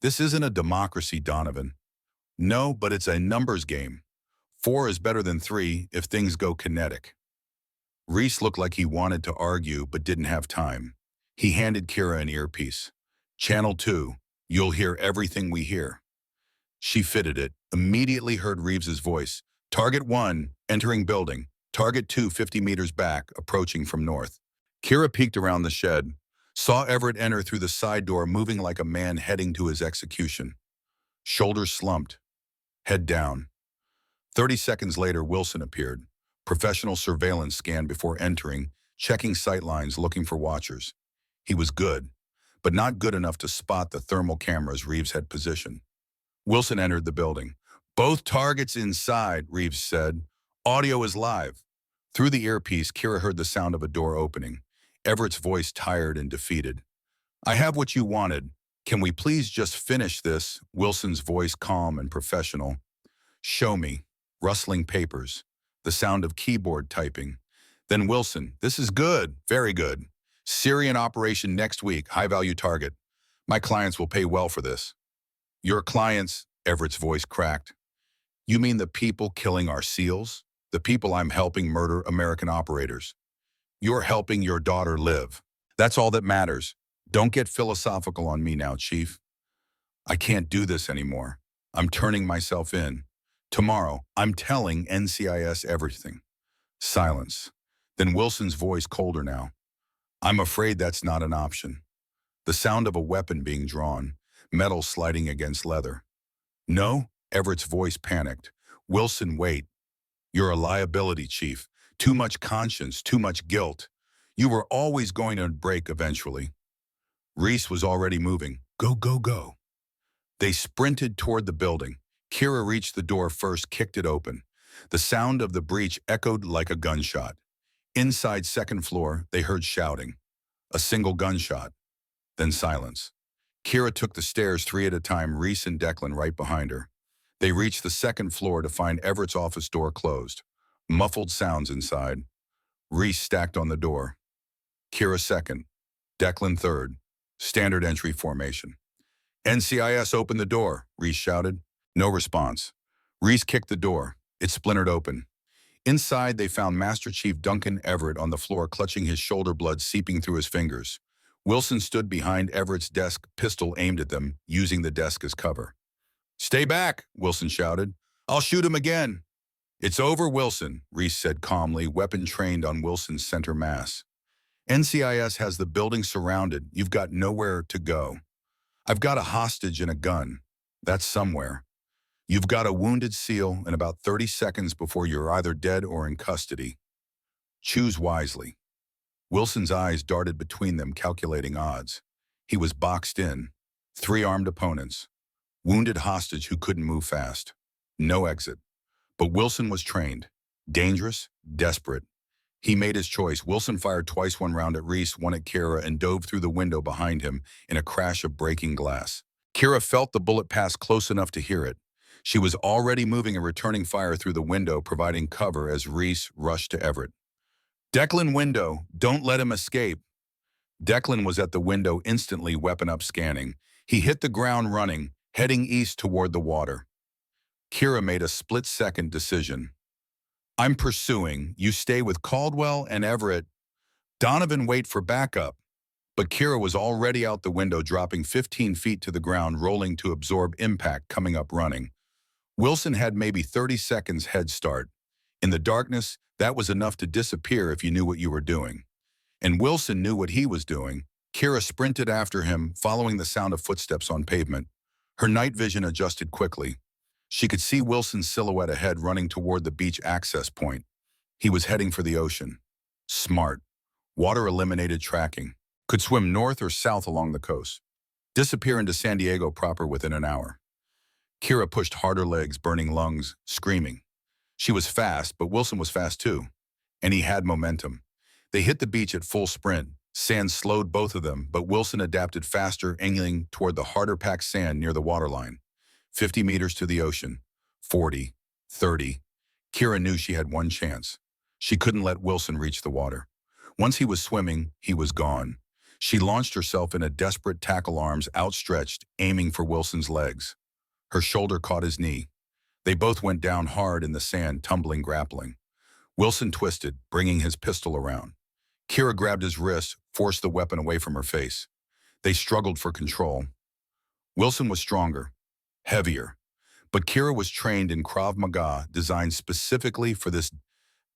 This isn't a democracy, Donovan. No, but it's a numbers game. 4 is better than 3 if things go kinetic. Reese looked like he wanted to argue but didn't have time. He handed Kira an earpiece. Channel 2, you'll hear everything we hear. She fitted it, immediately heard Reeves's voice. Target 1, entering building. Target 2, 50 meters back, approaching from north. Kira peeked around the shed, saw Everett enter through the side door, moving like a man heading to his execution. Shoulders slumped, head down. 30 seconds later, Wilson appeared. Professional surveillance scan before entering, checking sight lines, looking for watchers. He was good, but not good enough to spot the thermal cameras Reeves had positioned. Wilson entered the building. Both targets inside, Reeves said. Audio is live. Through the earpiece, Kira heard the sound of a door opening. Everett's voice tired and defeated. I have what you wanted. Can we please just finish this? Wilson's voice calm and professional. Show me. Rustling papers. The sound of keyboard typing. Then Wilson, this is good, very good. Syrian operation next week, high-value target. My clients will pay well for this. Your clients, Everett's voice cracked. You mean the people killing our SEALs? The people I'm helping murder American operators? You're helping your daughter live. That's all that matters. Don't get philosophical on me now, Chief. I can't do this anymore. I'm turning myself in. Tomorrow, I'm telling NCIS everything. Silence. Then Wilson's voice colder now. I'm afraid that's not an option. The sound of a weapon being drawn, metal sliding against leather. No? Everett's voice panicked. Wilson, wait. You're a liability, Chief. Too much conscience, too much guilt. You were always going to break eventually. Reese was already moving. Go, go, go. They sprinted toward the building. Kira reached the door first, kicked it open. The sound of the breach echoed like a gunshot. Inside second floor, they heard shouting. A single gunshot. Then silence. Kira took the stairs 3 at a time, Reese and Declan right behind her. They reached the second floor to find Everett's office door closed. Muffled sounds inside. Reese stacked on the door. Kira second. Declan third. Standard entry formation. NCIS, open the door, Reese shouted. No response. Reese kicked the door. It splintered open. Inside, they found Master Chief Duncan Everett on the floor, clutching his shoulder, blood seeping through his fingers. Wilson stood behind Everett's desk, pistol aimed at them, using the desk as cover. Stay back, Wilson shouted. I'll shoot him again. It's over, Wilson, Reese said calmly, weapon trained on Wilson's center mass. NCIS has the building surrounded. You've got nowhere to go. I've got a hostage and a gun. That's somewhere. You've got a wounded SEAL in about 30 seconds before you're either dead or in custody. Choose wisely. Wilson's eyes darted between them, calculating odds. He was boxed in. 3 armed opponents. Wounded hostage who couldn't move fast. No exit. But Wilson was trained. Dangerous, desperate. He made his choice. Wilson fired twice, one round at Reese, one at Kira, and dove through the window behind him in a crash of breaking glass. Kira felt the bullet pass close enough to hear it. She was already moving and returning fire through the window, providing cover as Reese rushed to Everett. Declan, window, don't let him escape. Declan was at the window instantly, weapon up, scanning. He hit the ground running, heading east toward the water. Kira made a split-second decision. I'm pursuing. You stay with Caldwell and Everett. Donovan, wait for backup. But Kira was already out the window, dropping 15 feet to the ground, rolling to absorb impact, coming up running. Wilson had maybe 30 seconds head start. In the darkness, that was enough to disappear if you knew what you were doing. And Wilson knew what he was doing. Kira sprinted after him, following the sound of footsteps on pavement. Her night vision adjusted quickly. She could see Wilson's silhouette ahead, running toward the beach access point. He was heading for the ocean. Smart. Water eliminated tracking. Could swim north or south along the coast. Disappear into San Diego proper within an hour. Kira pushed harder, legs, burning lungs, screaming. She was fast, but Wilson was fast too. And he had momentum. They hit the beach at full sprint. Sand slowed both of them, but Wilson adapted faster, angling toward the harder-packed sand near the waterline. 50 meters to the ocean. 40. 30. Kira knew she had one chance. She couldn't let Wilson reach the water. Once he was swimming, he was gone. She launched herself in a desperate tackle, arms outstretched, aiming for Wilson's legs. Her shoulder caught his knee. They both went down hard in the sand, tumbling, grappling. Wilson twisted, bringing his pistol around. Kira grabbed his wrist, forced the weapon away from her face. They struggled for control. Wilson was stronger, heavier, but Kira was trained in Krav Maga, designed specifically for this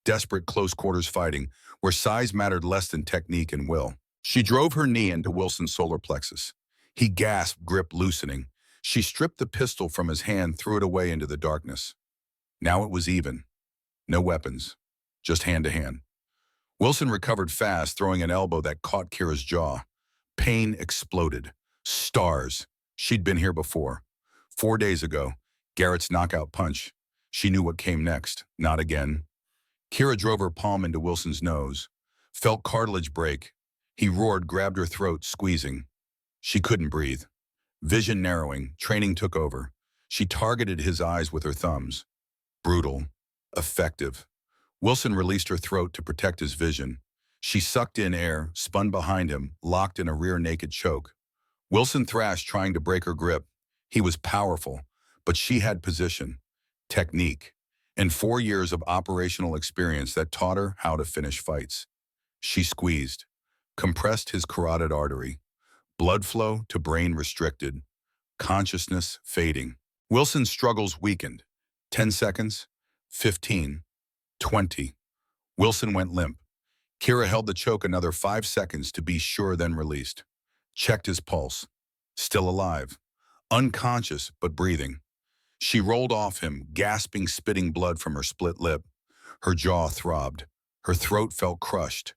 desperate close-quarters fighting, where size mattered less than technique and will. She drove her knee into Wilson's solar plexus. He gasped, grip loosening. She stripped the pistol from his hand, threw it away into the darkness. Now it was even. No weapons, just hand-to-hand. Wilson recovered fast, throwing an elbow that caught Kira's jaw. Pain exploded. Stars. She'd been here before. 4 days ago, Garrett's knockout punch. She knew what came next. Not again. Kira drove her palm into Wilson's nose. Felt cartilage break. He roared, grabbed her throat, squeezing. She couldn't breathe. Vision narrowing, training took over. She targeted his eyes with her thumbs. Brutal. Effective. Wilson released her throat to protect his vision. She sucked in air, spun behind him, locked in a rear naked choke. Wilson thrashed, trying to break her grip. He was powerful, but she had position, technique, and 4 years of operational experience that taught her how to finish fights. She squeezed, compressed his carotid artery. Blood flow to brain restricted. Consciousness fading. Wilson's struggles weakened. 10 seconds. 15. 20. Wilson went limp. Kira held the choke another 5 seconds to be sure, then released. Checked his pulse. Still alive. Unconscious, but breathing. She rolled off him, gasping, spitting blood from her split lip. Her jaw throbbed. Her throat felt crushed.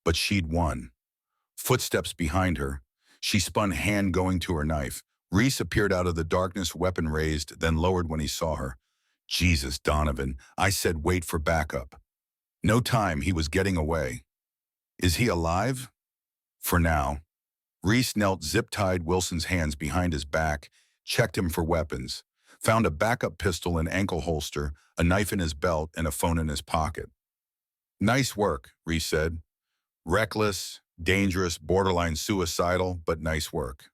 But she'd won. Footsteps behind her. She spun, hand going to her knife. Reese appeared out of the darkness, weapon raised, then lowered when he saw her. Jesus, Donovan, I said wait for backup. No time, he was getting away. Is he alive? For now. Reese knelt, zip-tied Wilson's hands behind his back, checked him for weapons, found a backup pistol and ankle holster, a knife in his belt, and a phone in his pocket. Nice work, Reese said. Reckless, dangerous, borderline suicidal, but nice work.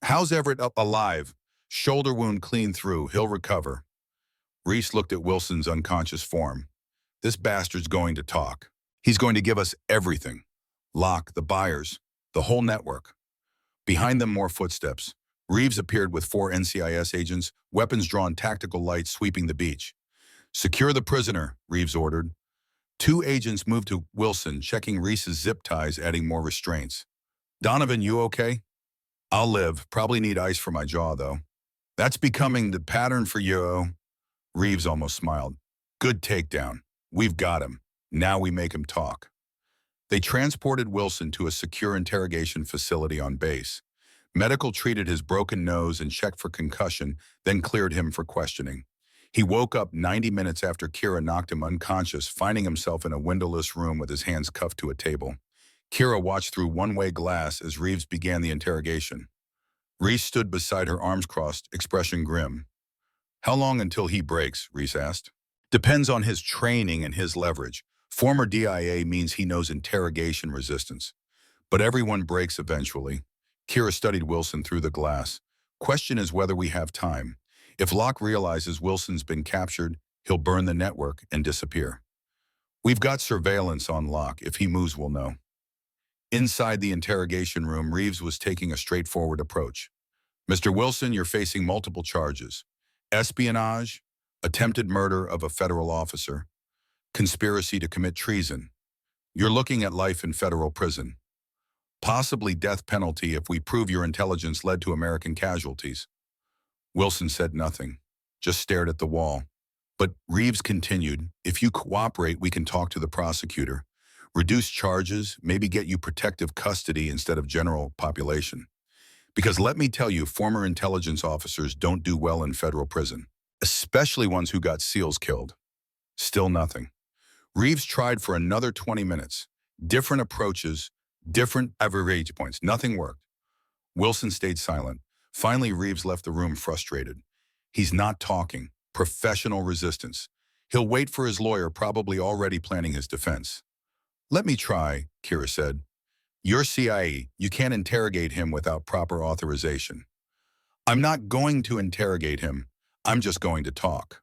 How's Everett up alive? Shoulder wound clean through, he'll recover. Reese looked at Wilson's unconscious form. This bastard's going to talk. He's going to give us everything. Locke, the buyers, the whole network. Behind them, more footsteps. Reeves appeared with 4 NCIS agents, weapons drawn, tactical lights sweeping the beach. Secure the prisoner, Reeves ordered. 2 agents moved to Wilson, checking Reese's zip ties, adding more restraints. Donovan, you okay? I'll live. Probably need ice for my jaw, though. That's becoming the pattern for you. Reeves almost smiled. Good takedown. We've got him. Now we make him talk. They transported Wilson to a secure interrogation facility on base. Medical treated his broken nose and checked for concussion, then cleared him for questioning. He woke up 90 minutes after Kira knocked him unconscious, finding himself in a windowless room with his hands cuffed to a table. Kira watched through one-way glass as Reeves began the interrogation. Reese stood beside her, arms crossed, expression grim. How long until he breaks? Reese asked. Depends on his training and his leverage. Former DIA means he knows interrogation resistance. But everyone breaks eventually. Kira studied Wilson through the glass. Question is whether we have time. If Locke realizes Wilson's been captured, he'll burn the network and disappear. We've got surveillance on Locke. If he moves, we'll know. Inside the interrogation room, Reeves was taking a straightforward approach. Mr. Wilson, you're facing multiple charges. Espionage, attempted murder of a federal officer, conspiracy to commit treason. You're looking at life in federal prison. Possibly death penalty if we prove your intelligence led to American casualties. Wilson said nothing, just stared at the wall. But Reeves continued, if you cooperate, we can talk to the prosecutor. Reduce charges, maybe get you protective custody instead of general population. Because let me tell you, former intelligence officers don't do well in federal prison, especially ones who got SEALs killed. Still nothing. Reeves tried for another 20 minutes. Different approaches, different average points. Nothing worked. Wilson stayed silent. Finally, Reeves left the room frustrated. He's not talking. Professional resistance. He'll wait for his lawyer, probably already planning his defense. Let me try, Kira said. You're CIA. You can't interrogate him without proper authorization. I'm not going to interrogate him. I'm just going to talk.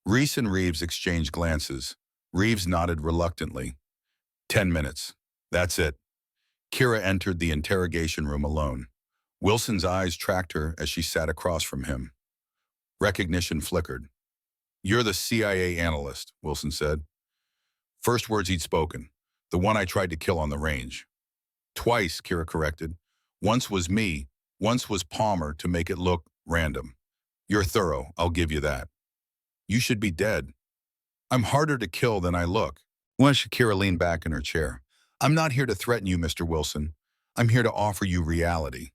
Reese and Reeves exchanged glances. Reeves nodded reluctantly. 10 minutes. That's it. Kira entered the interrogation room alone. Wilson's eyes tracked her as she sat across from him. Recognition flickered. You're the CIA analyst, Wilson said. First words he'd spoken. The one I tried to kill on the range. Twice, Kira corrected. Once was me, once was Palmer to make it look random. You're thorough, I'll give you that. You should be dead. I'm harder to kill than I look. Once Kira leaned back in her chair. I'm not here to threaten you, Mr. Wilson. I'm here to offer you reality.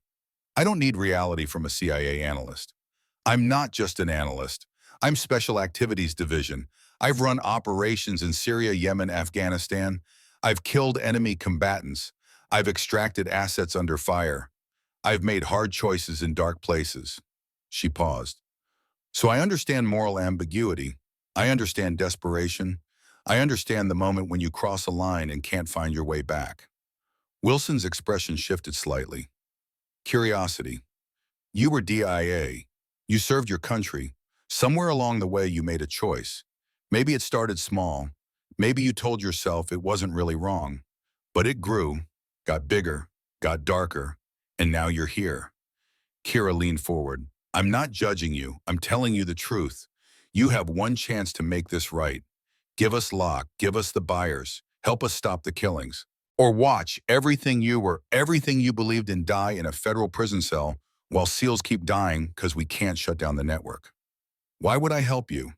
I don't need reality from a CIA analyst. I'm not just an analyst. I'm Special Activities Division. I've run operations in Syria, Yemen, Afghanistan. I've killed enemy combatants. I've extracted assets under fire. I've made hard choices in dark places. She paused. So I understand moral ambiguity. I understand desperation. I understand the moment when you cross a line and can't find your way back. Wilson's expression shifted slightly. Curiosity. You were DIA. You served your country. Somewhere along the way you made a choice. Maybe it started small. Maybe you told yourself it wasn't really wrong. But it grew, got bigger, got darker, and now you're here. Kira leaned forward. I'm not judging you. I'm telling you the truth. You have one chance to make this right. Give us Locke. Give us the buyers. Help us stop the killings. Or watch everything you believed in die in a federal prison cell while SEALs keep dying because we can't shut down the network. Why would I help you?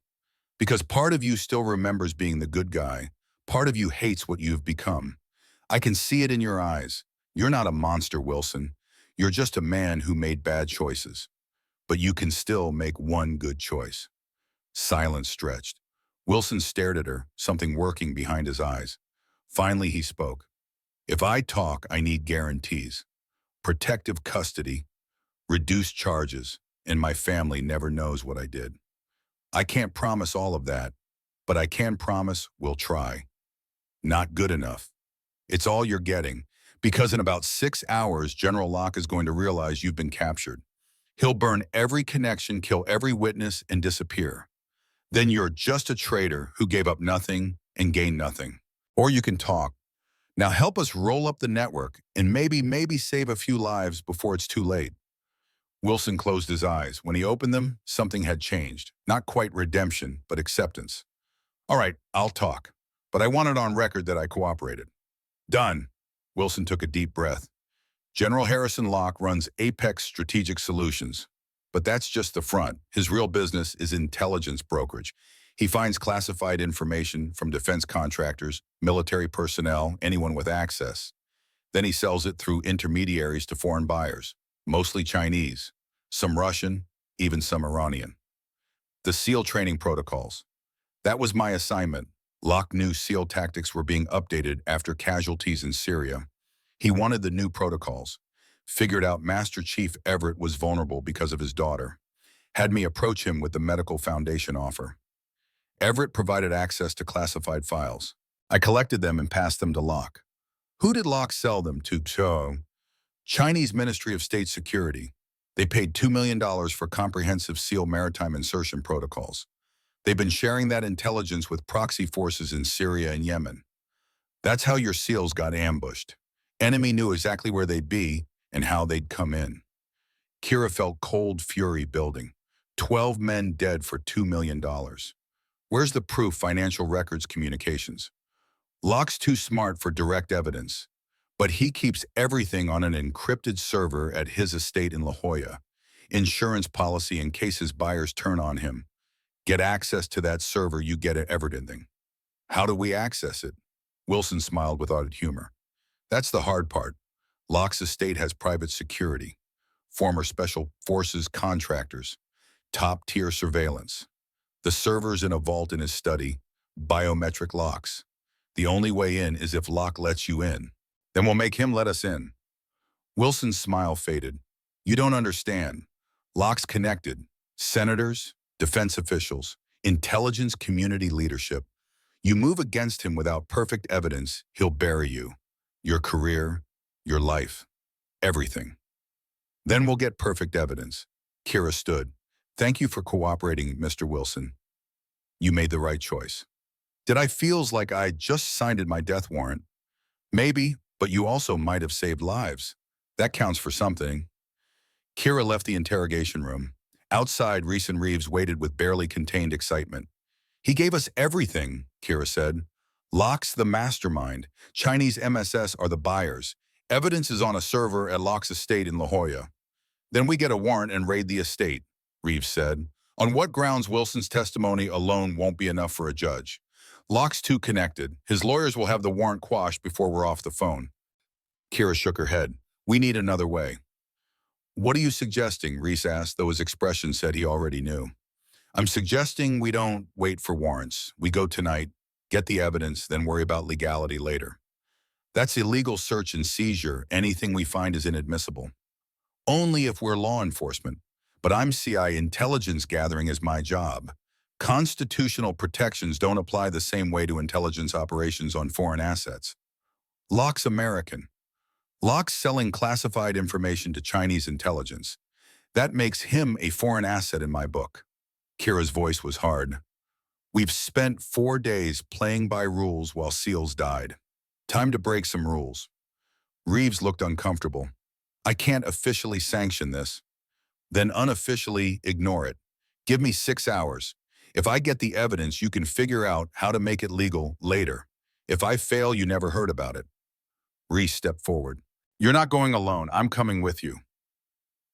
Because part of you still remembers being the good guy. Part of you hates what you've become. I can see it in your eyes. You're not a monster, Wilson. You're just a man who made bad choices. But you can still make one good choice. Silence stretched. Wilson stared at her, something working behind his eyes. Finally, he spoke. If I talk, I need guarantees. Protective custody, reduced charges, and my family never knows what I did. I can't promise all of that, but I can promise we'll try. Not good enough. It's all you're getting, because in about 6 hours, General Locke is going to realize you've been captured. He'll burn every connection, kill every witness, and disappear. Then you're just a traitor who gave up nothing and gained nothing. Or you can talk. Now help us roll up the network and maybe save a few lives before it's too late. Wilson closed his eyes. When he opened them, something had changed. Not quite redemption, but acceptance. All right, I'll talk, but I want it on record that I cooperated. Done. Wilson took a deep breath. General Harrison Locke runs Apex Strategic Solutions. But that's just the front. His real business is intelligence brokerage. He finds classified information from defense contractors, military personnel, anyone with access. Then he sells it through intermediaries to foreign buyers, mostly Chinese, some Russian, even some Iranian. The SEAL training protocols. That was my assignment. Locke knew SEAL tactics were being updated after casualties in Syria. He wanted the new protocols. Figured out Master Chief Everett was vulnerable because of his daughter. Had me approach him with the medical foundation offer. Everett provided access to classified files. I collected them and passed them to Locke. Who did Locke sell them to? Chinese Ministry of State Security. They paid $2 million for comprehensive SEAL maritime insertion protocols. They've been sharing that intelligence with proxy forces in Syria and Yemen. That's how your SEALs got ambushed. Enemy knew exactly where they'd be and how they'd come in. Kira felt cold fury building. 12 men dead for $2 million. Where's the proof? Financial records, communications. Locke's too smart for direct evidence, but he keeps everything on an encrypted server at his estate in La Jolla. Insurance policy in case his buyers turn on him. Get access to that server, you get everything. How do we access it? Wilson smiled with odd humor. That's the hard part. Locke's estate has private security, former special forces contractors, top-tier surveillance. The server's in a vault in his study, biometric locks. The only way in is if Locke lets you in. Then we'll make him let us in. Wilson's smile faded. You don't understand. Locke's connected. Senators, defense officials, intelligence community leadership. You move against him without perfect evidence, he'll bury you. Your career, your life, everything. Then we'll get perfect evidence. Kira stood. Thank you for cooperating, Mr. Wilson. You made the right choice. Did I feels like I just signed my death warrant? Maybe, but you also might have saved lives. That counts for something. Kira left the interrogation room. Outside, Reese and Reeves waited with barely contained excitement. He gave us everything, Kira said. Locke's the mastermind. Chinese MSS are the buyers. Evidence is on a server at Locke's estate in La Jolla. Then we get a warrant and raid the estate, Reeves said. On what grounds? Wilson's testimony alone won't be enough for a judge. Locke's too connected. His lawyers will have the warrant quashed before we're off the phone. Kira shook her head. We need another way. What are you suggesting? Reese asked, though his expression said he already knew. I'm suggesting we don't wait for warrants. We go tonight, get the evidence, then worry about legality later. That's illegal search and seizure. Anything we find is inadmissible. Only if we're law enforcement. But I'm CI. Intelligence gathering is my job. Constitutional protections don't apply the same way to intelligence operations on foreign assets. Locke's American. Locke's selling classified information to Chinese intelligence. That makes him a foreign asset in my book. Kira's voice was hard. We've spent 4 days playing by rules while SEALs died. Time to break some rules. Reeves looked uncomfortable. I can't officially sanction this. Then unofficially ignore it. Give me 6 hours. If I get the evidence, you can figure out how to make it legal later. If I fail, you never heard about it. Reese stepped forward. You're not going alone. I'm coming with you.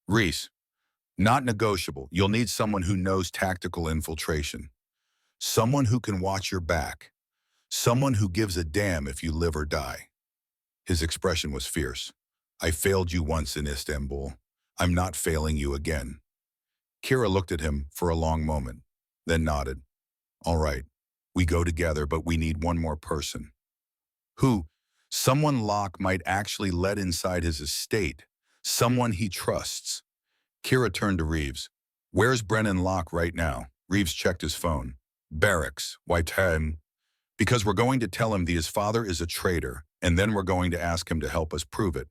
Reese, not negotiable. You'll need someone who knows tactical infiltration. Someone who can watch your back. Someone who gives a damn if you live or die. His expression was fierce. I failed you once in Istanbul. I'm not failing you again. Kira looked at him for a long moment, then nodded. All right, we go together, but we need one more person. Who? Someone Locke might actually let inside his estate. Someone he trusts. Kira turned to Reeves. Where's Brennan Locke right now? Reeves checked his phone. Barracks. Why time? Because we're going to tell him his father is a traitor, and then we're going to ask him to help us prove it.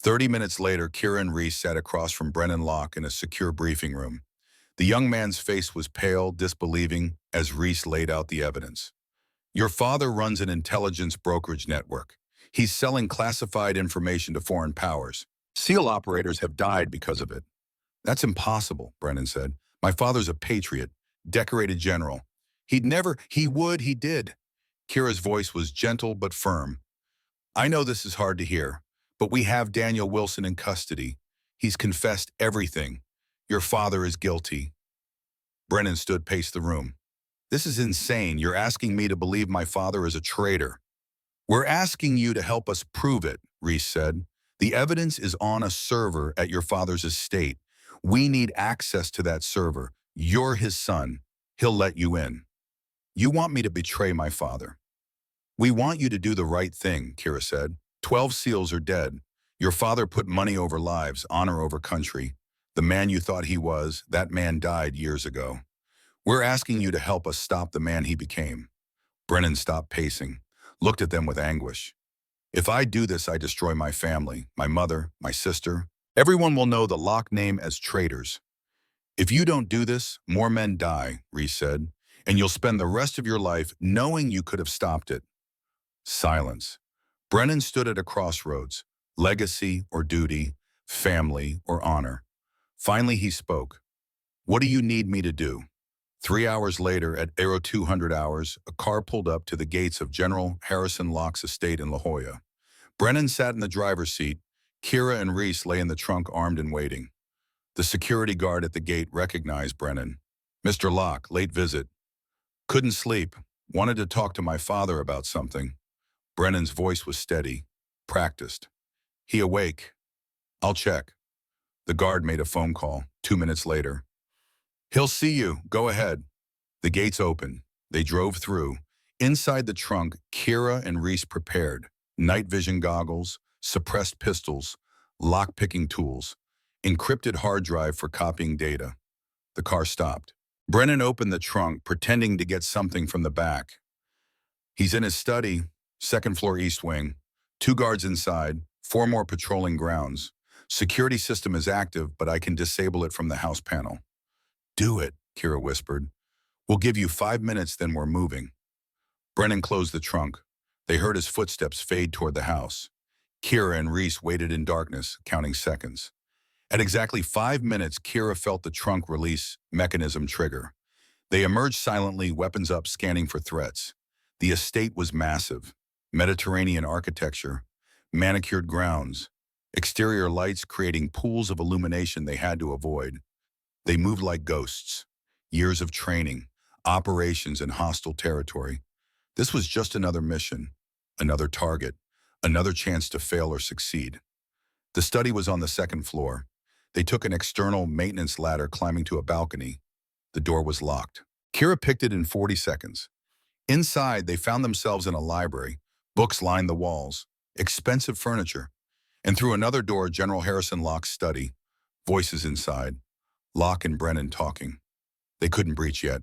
30 minutes later, Kira and Reese sat across from Brennan Locke in a secure briefing room. The young man's face was pale, disbelieving, as Reese laid out the evidence. Your father runs an intelligence brokerage network. He's selling classified information to foreign powers. SEAL operators have died because of it. That's impossible, Brennan said. My father's a patriot, decorated general. He did. Kira's voice was gentle but firm. I know this is hard to hear, but we have Daniel Wilson in custody. He's confessed everything. Your father is guilty. Brennan stood paced the room. This is insane. You're asking me to believe my father is a traitor. We're asking you to help us prove it, Reese said. The evidence is on a server at your father's estate. We need access to that server. You're his son. He'll let you in. You want me to betray my father. We want you to do the right thing, Kira said. 12 SEALs are dead. Your father put money over lives, honor over country. The man you thought he was, that man died years ago. We're asking you to help us stop the man he became. Brennan stopped pacing, looked at them with anguish. If I do this, I destroy my family, my mother, my sister. Everyone will know the Locke name as traitors. If you don't do this, more men die, Reese said, and you'll spend the rest of your life knowing you could have stopped it. Silence. Brennan stood at a crossroads, legacy or duty, family or honor. Finally, he spoke. What do you need me to do? 3 hours later, at Aero 200 hours, a car pulled up to the gates of General Harrison Locke's estate in La Jolla. Brennan sat in the driver's seat. Kira and Reese lay in the trunk armed and waiting. The security guard at the gate recognized Brennan. Mr. Locke, late visit. Couldn't sleep. Wanted to talk to my father about something. Brennan's voice was steady, practiced. He awake. I'll check. The guard made a phone call. 2 minutes later. He'll see you. Go ahead. The gates opened. They drove through. Inside the trunk, Kira and Reese prepared. Night vision goggles, suppressed pistols, lock-picking tools, encrypted hard drive for copying data. The car stopped. Brennan opened the trunk, pretending to get something from the back. He's in his study, second floor east wing. 2 guards inside, 4 more patrolling grounds. Security system is active, but I can disable it from the house panel. Do it, Kira whispered. We'll give you 5 minutes, then we're moving. Brennan closed the trunk. They heard his footsteps fade toward the house. Kira and Reese waited in darkness, counting seconds. At exactly 5 minutes, Kira felt the trunk release mechanism trigger. They emerged silently, weapons up, scanning for threats. The estate was massive. Mediterranean architecture, manicured grounds, exterior lights creating pools of illumination they had to avoid. They moved like ghosts. Years of training, operations in hostile territory. This was just another mission, another target, another chance to fail or succeed. The study was on the 2nd floor. They took an external maintenance ladder, climbing to a balcony. The door was locked. Kira picked it in 40 seconds. Inside, they found themselves in a library. Books lined the walls, expensive furniture. And through another door, General Harrison Locke's study. Voices inside. Locke and Brennan talking. They couldn't breach yet.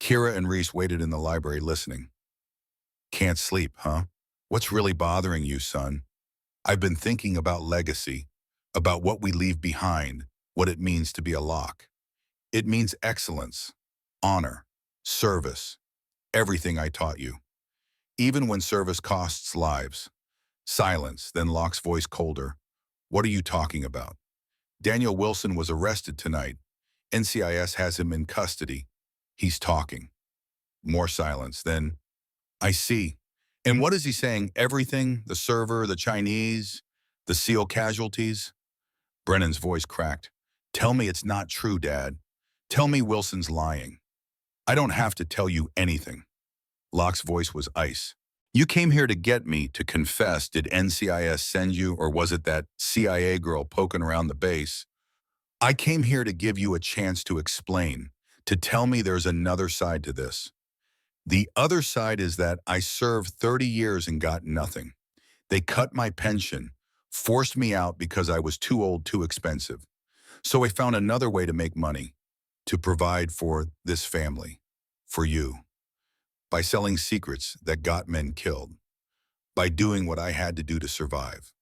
Kira and Reese waited in the library, listening. Can't sleep, huh? What's really bothering you, son? I've been thinking about legacy, about what we leave behind, what it means to be a Locke. It means excellence, honor, service, everything I taught you. Even when service costs lives. Silence, then Locke's voice colder. What are you talking about? Daniel Wilson was arrested tonight. NCIS has him in custody. He's talking. More silence, then, I see. And what is he saying? Everything? The server, the Chinese, the SEAL casualties? Brennan's voice cracked. Tell me it's not true, Dad. Tell me Wilson's lying. I don't have to tell you anything. Locke's voice was ice. You came here to get me to confess. Did NCIS send you, or was it that CIA girl poking around the base? I came here to give you a chance to explain, to tell me there's another side to this. The other side is that I served 30 years and got nothing. They cut my pension, forced me out because I was too old, too expensive. So I found another way to make money, to provide for this family, for you. By selling secrets that got men killed. By doing what I had to do to survive.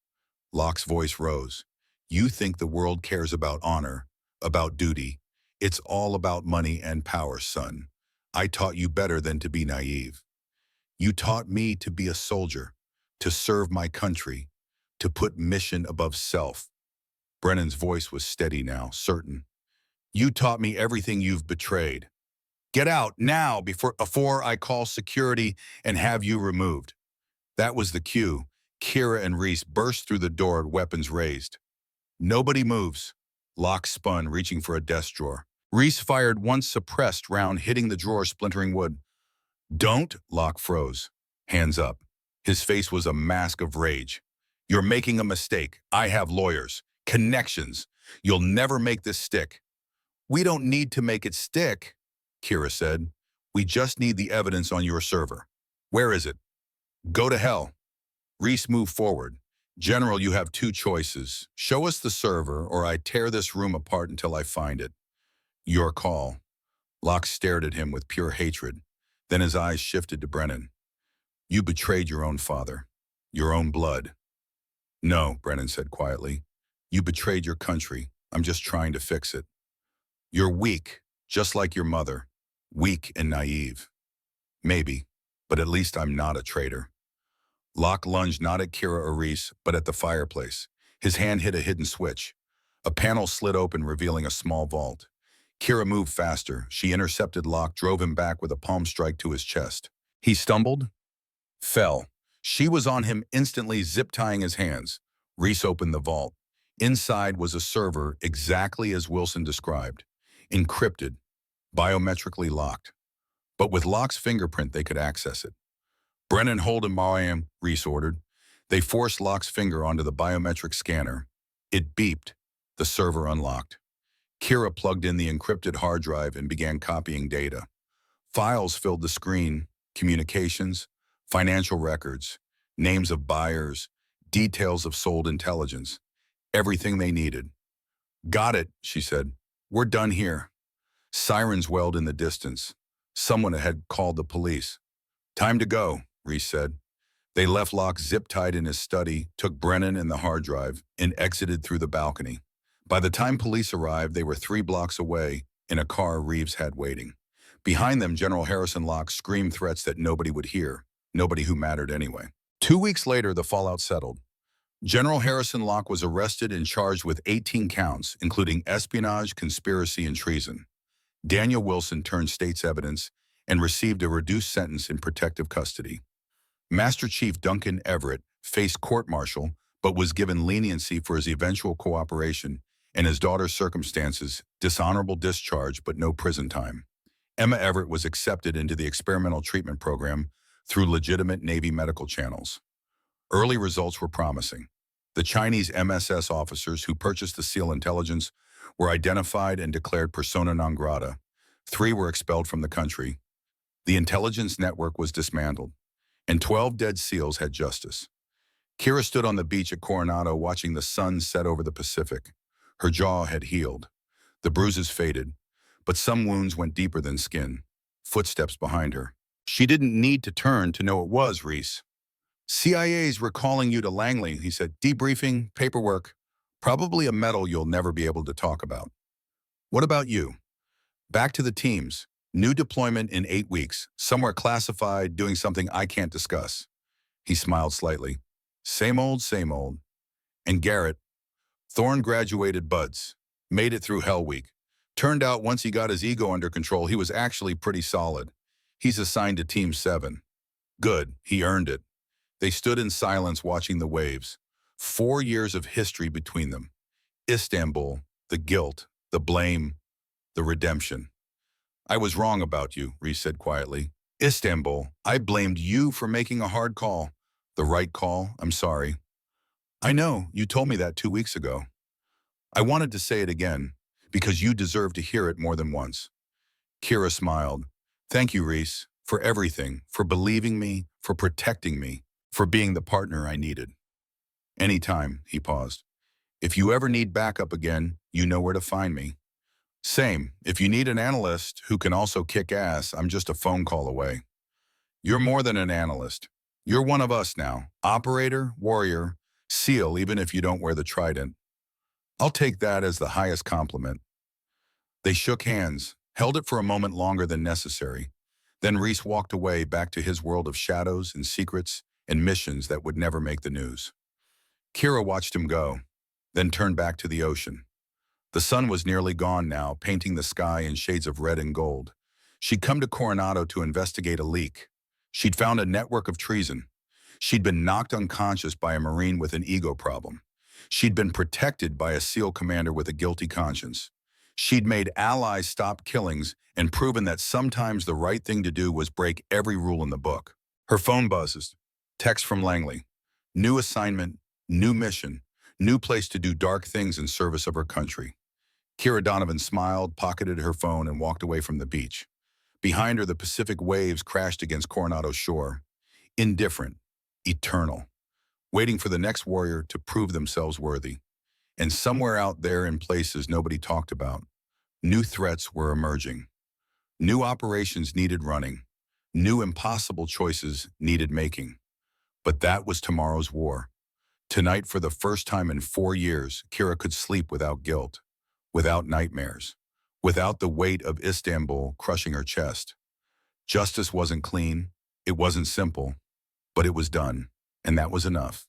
Locke's voice rose. You think the world cares about honor, about duty. It's all about money and power, son. I taught you better than to be naive. You taught me to be a soldier, to serve my country, to put mission above self. Brennan's voice was steady now, certain. You taught me everything you've betrayed. Get out now before I call security and have you removed. That was the cue. Kira and Reese burst through the door, weapons raised. Nobody moves. Locke spun, reaching for a desk drawer. Reese fired one suppressed round, hitting the drawer, splintering wood. Don't, Locke froze. Hands up. His face was a mask of rage. You're making a mistake. I have lawyers. Connections. You'll never make this stick. We don't need to make it stick, Kira said. We just need the evidence on your server. Where is it? Go to hell. Reese moved forward. General, you have two choices. Show us the server, or I tear this room apart until I find it. Your call. Locke stared at him with pure hatred. Then his eyes shifted to Brennan. You betrayed your own father. Your own blood. No, Brennan said quietly. You betrayed your country. I'm just trying to fix it. You're weak, just like your mother. Weak and naive. Maybe, but at least I'm not a traitor. Locke lunged not at Kira or Reese, but at the fireplace. His hand hit a hidden switch. A panel slid open, revealing a small vault. Kira moved faster. She intercepted Locke, drove him back with a palm strike to his chest. He stumbled, fell. She was on him instantly, zip-tying his hands. Reese opened the vault. Inside was a server exactly as Wilson described. Encrypted, biometrically locked. But with Locke's fingerprint, they could access it. Brennan, hold him, Reese ordered. They forced Locke's finger onto the biometric scanner. It beeped. The server unlocked. Kira plugged in the encrypted hard drive and began copying data. Files filled the screen, communications, financial records, names of buyers, details of sold intelligence, everything they needed. Got it, she said. We're done here. Sirens wailed in the distance. Someone had called the police. Time to go, Reese said. They left Locke zip-tied in his study, took Brennan and the hard drive, and exited through the balcony. By the time police arrived, they were 3 blocks away in a car Reeves had waiting. Behind them, General Harrison Locke screamed threats that nobody would hear, nobody who mattered anyway. 2 weeks later, the fallout settled. General Harrison Locke was arrested and charged with 18 counts, including espionage, conspiracy, and treason. Daniel Wilson turned state's evidence and received a reduced sentence in protective custody. Master Chief Duncan Everett faced court-martial, but was given leniency for his eventual cooperation and his daughter's circumstances, dishonorable discharge but no prison time. Emma Everett was accepted into the experimental treatment program through legitimate Navy medical channels. Early results were promising. The Chinese MSS officers who purchased the SEAL intelligence were identified and declared persona non grata. 3 were expelled from the country. The intelligence network was dismantled, and 12 dead SEALs had justice. Kira stood on the beach at Coronado watching the sun set over the Pacific. Her jaw had healed. The bruises faded, but some wounds went deeper than skin. Footsteps behind her. She didn't need to turn to know it was Reese. CIA's recalling you to Langley, he said. Debriefing, paperwork, probably a medal you'll never be able to talk about. What about you? Back to the teams. New deployment in 8 weeks, somewhere classified, doing something I can't discuss. He smiled slightly. Same old, same old. And Garrett, Thorne graduated buds, made it through Hell Week. Turned out once he got his ego under control, he was actually pretty solid. He's assigned to Team 7. Good, he earned it. They stood in silence watching the waves. 4 years of history between them. Istanbul, the guilt, the blame, the redemption. I was wrong about you, Reese said quietly. Istanbul, I blamed you for making a hard call. The right call, I'm sorry. I know, you told me that 2 weeks ago. I wanted to say it again, because you deserve to hear it more than once. Kira smiled. Thank you, Reese, for everything, for believing me, for protecting me, for being the partner I needed. Anytime, he paused. If you ever need backup again, you know where to find me. Same, if you need an analyst who can also kick ass, I'm just a phone call away. You're more than an analyst. You're one of us now. Operator, warrior, SEAL, even if you don't wear the trident. I'll take that as the highest compliment. They shook hands, held it for a moment longer than necessary. Then Reese walked away back to his world of shadows and secrets and missions that would never make the news. Kira watched him go, then turned back to the ocean. The sun was nearly gone now, painting the sky in shades of red and gold. She'd come to Coronado to investigate a leak. She'd found a network of treason. She'd been knocked unconscious by a Marine with an ego problem. She'd been protected by a SEAL commander with a guilty conscience. She'd made allies stop killings and proven that sometimes the right thing to do was break every rule in the book. Her phone buzzes. Text from Langley. New assignment, new mission, new place to do dark things in service of her country. Kira Donovan smiled, pocketed her phone, and walked away from the beach. Behind her, the Pacific waves crashed against Coronado's shore. Indifferent, eternal, waiting for the next warrior to prove themselves worthy. And somewhere out there in places nobody talked about, new threats were emerging. New operations needed running. New impossible choices needed making. But that was tomorrow's war. Tonight, for the first time in 4 years, Kira could sleep without guilt, without nightmares, without the weight of Istanbul crushing her chest. Justice wasn't clean, it wasn't simple, but it was done, and that was enough.